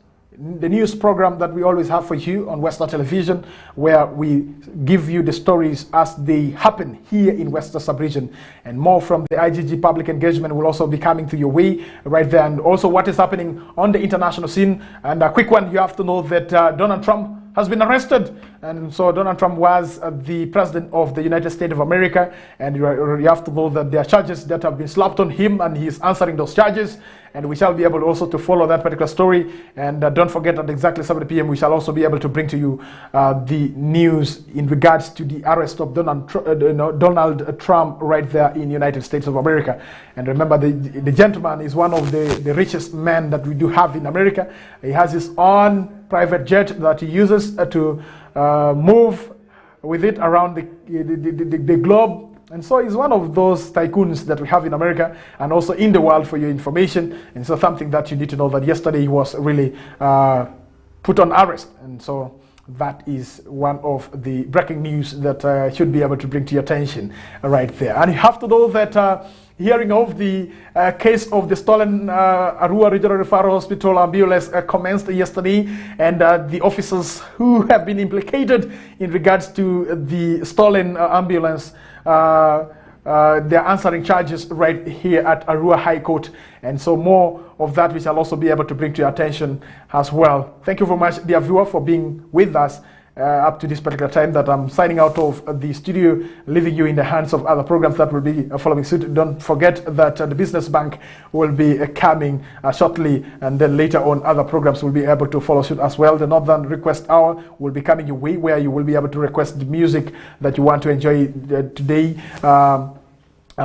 the news program that we always have for you on Western Television, where we give you the stories as they happen here in Western Sub-Region. And more from the IGG public engagement will also be coming to your way right there. And also what is happening on the international scene. And a quick one, you have to know that Donald Trump has been arrested. And so Donald Trump was the president of the United States of America. And you have to know that there are charges that have been slapped on him, and he's answering those charges. And we shall be able also to follow that particular story. And don't forget, at exactly 7 p.m. we shall also be able to bring to you the news in regards to the arrest of Donald Trump right there in the United States of America. And remember, the gentleman is one of the richest men that we do have in America. He has his own private jet that he uses to move with it around the globe. And so he's one of those tycoons that we have in America and also in the world, for your information. And so something that you need to know, that yesterday he was really put on arrest. And so that is one of the breaking news that I should be able to bring to your attention right there. And you have to know that hearing of the case of the stolen Arua Regional Referral Hospital ambulance commenced yesterday, and the officers who have been implicated in regards to the stolen ambulance, they're answering charges right here at Arua High Court. And so more of that we shall also be able to bring to your attention as well. Thank you very much, dear viewer, for being with us up to this particular time that I'm signing out of the studio, leaving you in the hands of other programs that will be following suit. Don't forget that the Business Bank will be coming shortly, and then later on other programs will be able to follow suit as well. The Northern Request Hour will be coming your way, where you will be able to request the music that you want to enjoy today.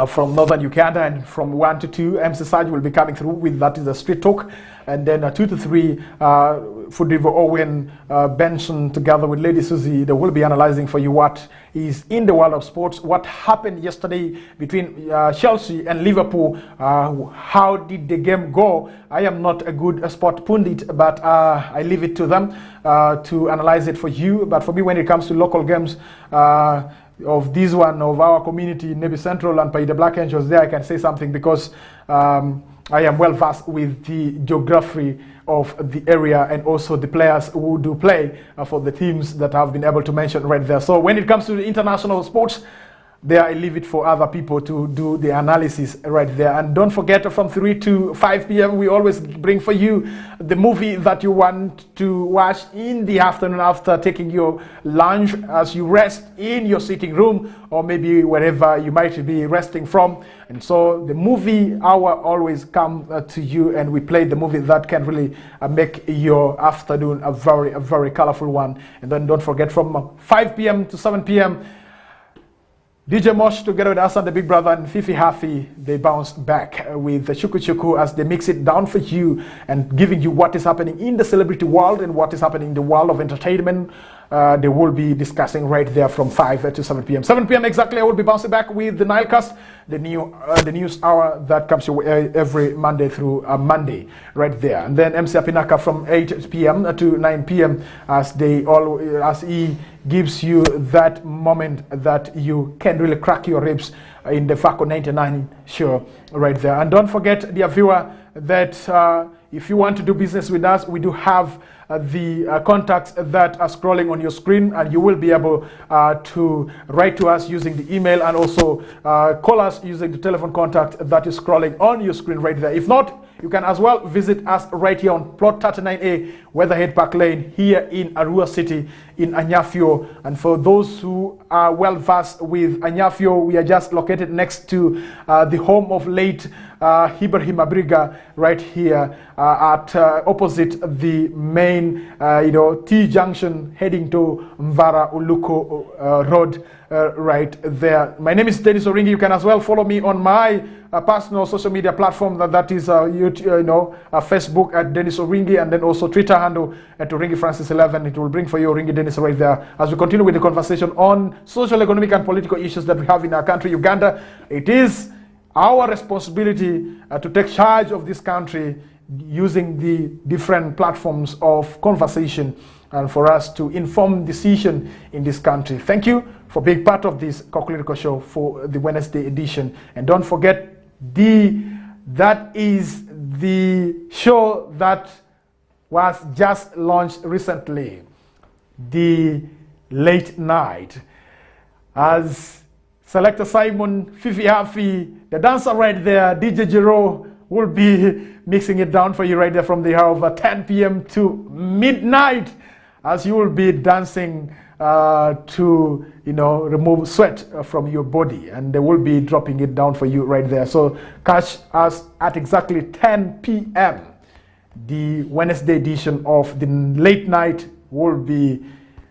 From Northern Uganda, and from 1 to 2, MC Sarge will be coming through with that is the Street Talk, and then 2 to 3, Foodivo Owen, Benson, together with Lady Susie, they will be analyzing for you what is in the world of sports, what happened yesterday between Chelsea and Liverpool, how did the game go. I am not a good sport pundit, but I leave it to them to analyze it for you. But for me, when it comes to local games, of this one of our community, Nebi Central and Paida Black Angels, there I can say something because I am well versed with the geography of the area and also the players who do play for the teams that I've been able to mention right there. So when it comes to the international sports, there I leave it for other people to do the analysis right there. And don't forget, from 3 to 5 p.m. we always bring for you the movie that you want to watch in the afternoon after taking your lunch, as you rest in your sitting room or maybe wherever you might be resting from. And so the movie hour always comes to you, and we play the movie that can really make your afternoon a very colorful one. And then don't forget, from 5 p.m. to 7 p.m. DJ Mosh together with us and the Big Brother and Fifi Hafi, they bounce back with the Chuku Chuku as they mix it down for you and giving you what is happening in the celebrity world and what is happening in the world of entertainment. They will be discussing right there from 5 to 7 p.m. 7 p.m. exactly, I will be bouncing back with the Nilecast, the news hour that comes your way every Monday through Monday right there. And then MC Apinaka from 8 p.m. to 9 p.m. as he gives you that moment that you can really crack your ribs in the FACO 99 show right there. And don't forget, dear viewer, that if you want to do business with us, we do have the contacts that are scrolling on your screen, and you will be able to write to us using the email and also call us using the telephone contact that is scrolling on your screen right there. If not, You can as well visit us right here on plot 39A, Weatherhead Park Lane, here in Arua City in Anyafio. And for those who are well versed with Anyafio, we are just located next to the home of late Ibrahim Abriga, right here at opposite the main T junction heading to Mvara Uluko Road, right there. My name is Denis Oringi. You can as well follow me on my personal social media platform, that is YouTube, Facebook at Denis Oringi, and then also Twitter handle at Oringi Francis 11. It will bring for you Oringi Denis right there as we continue with the conversation on social, economic, and political issues that we have in our country, Uganda. It is our responsibility to take charge of this country using the different platforms of conversation and for us to inform decision in this country. Thank you for being part of this Kokoliriko show for the Wednesday edition. And don't forget, that is the show that was just launched recently, the late night, as Selector Simon, Fifi Hafi, the dancer right there, DJ Jiro, will be mixing it down for you right there from the hour of 10 p.m. to midnight, as you will be dancing to remove sweat from your body, and they will be dropping it down for you right there. So catch us at exactly 10 p.m. The Wednesday edition of the late night will be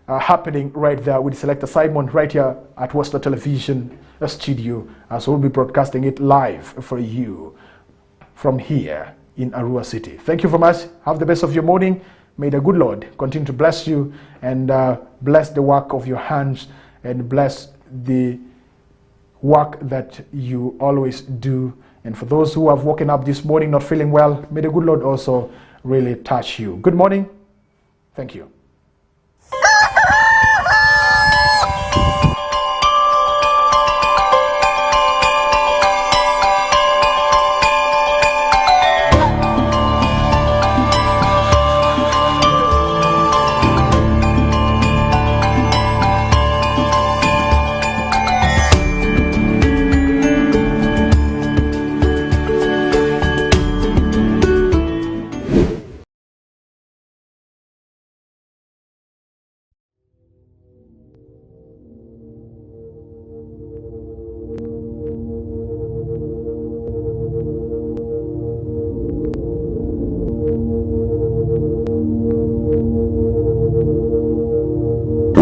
happening right there with Selector Simon right here at Westnile Television studio, as we'll be broadcasting it live for you from here in Arua City. Thank you very much. Have the best of your morning. May the good Lord continue to bless you and bless the work of your hands and bless the work that you always do. And for those who have woken up this morning not feeling well, may the good Lord also really touch you. Good morning. Thank you.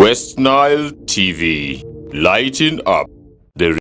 Westnile TV, lighting up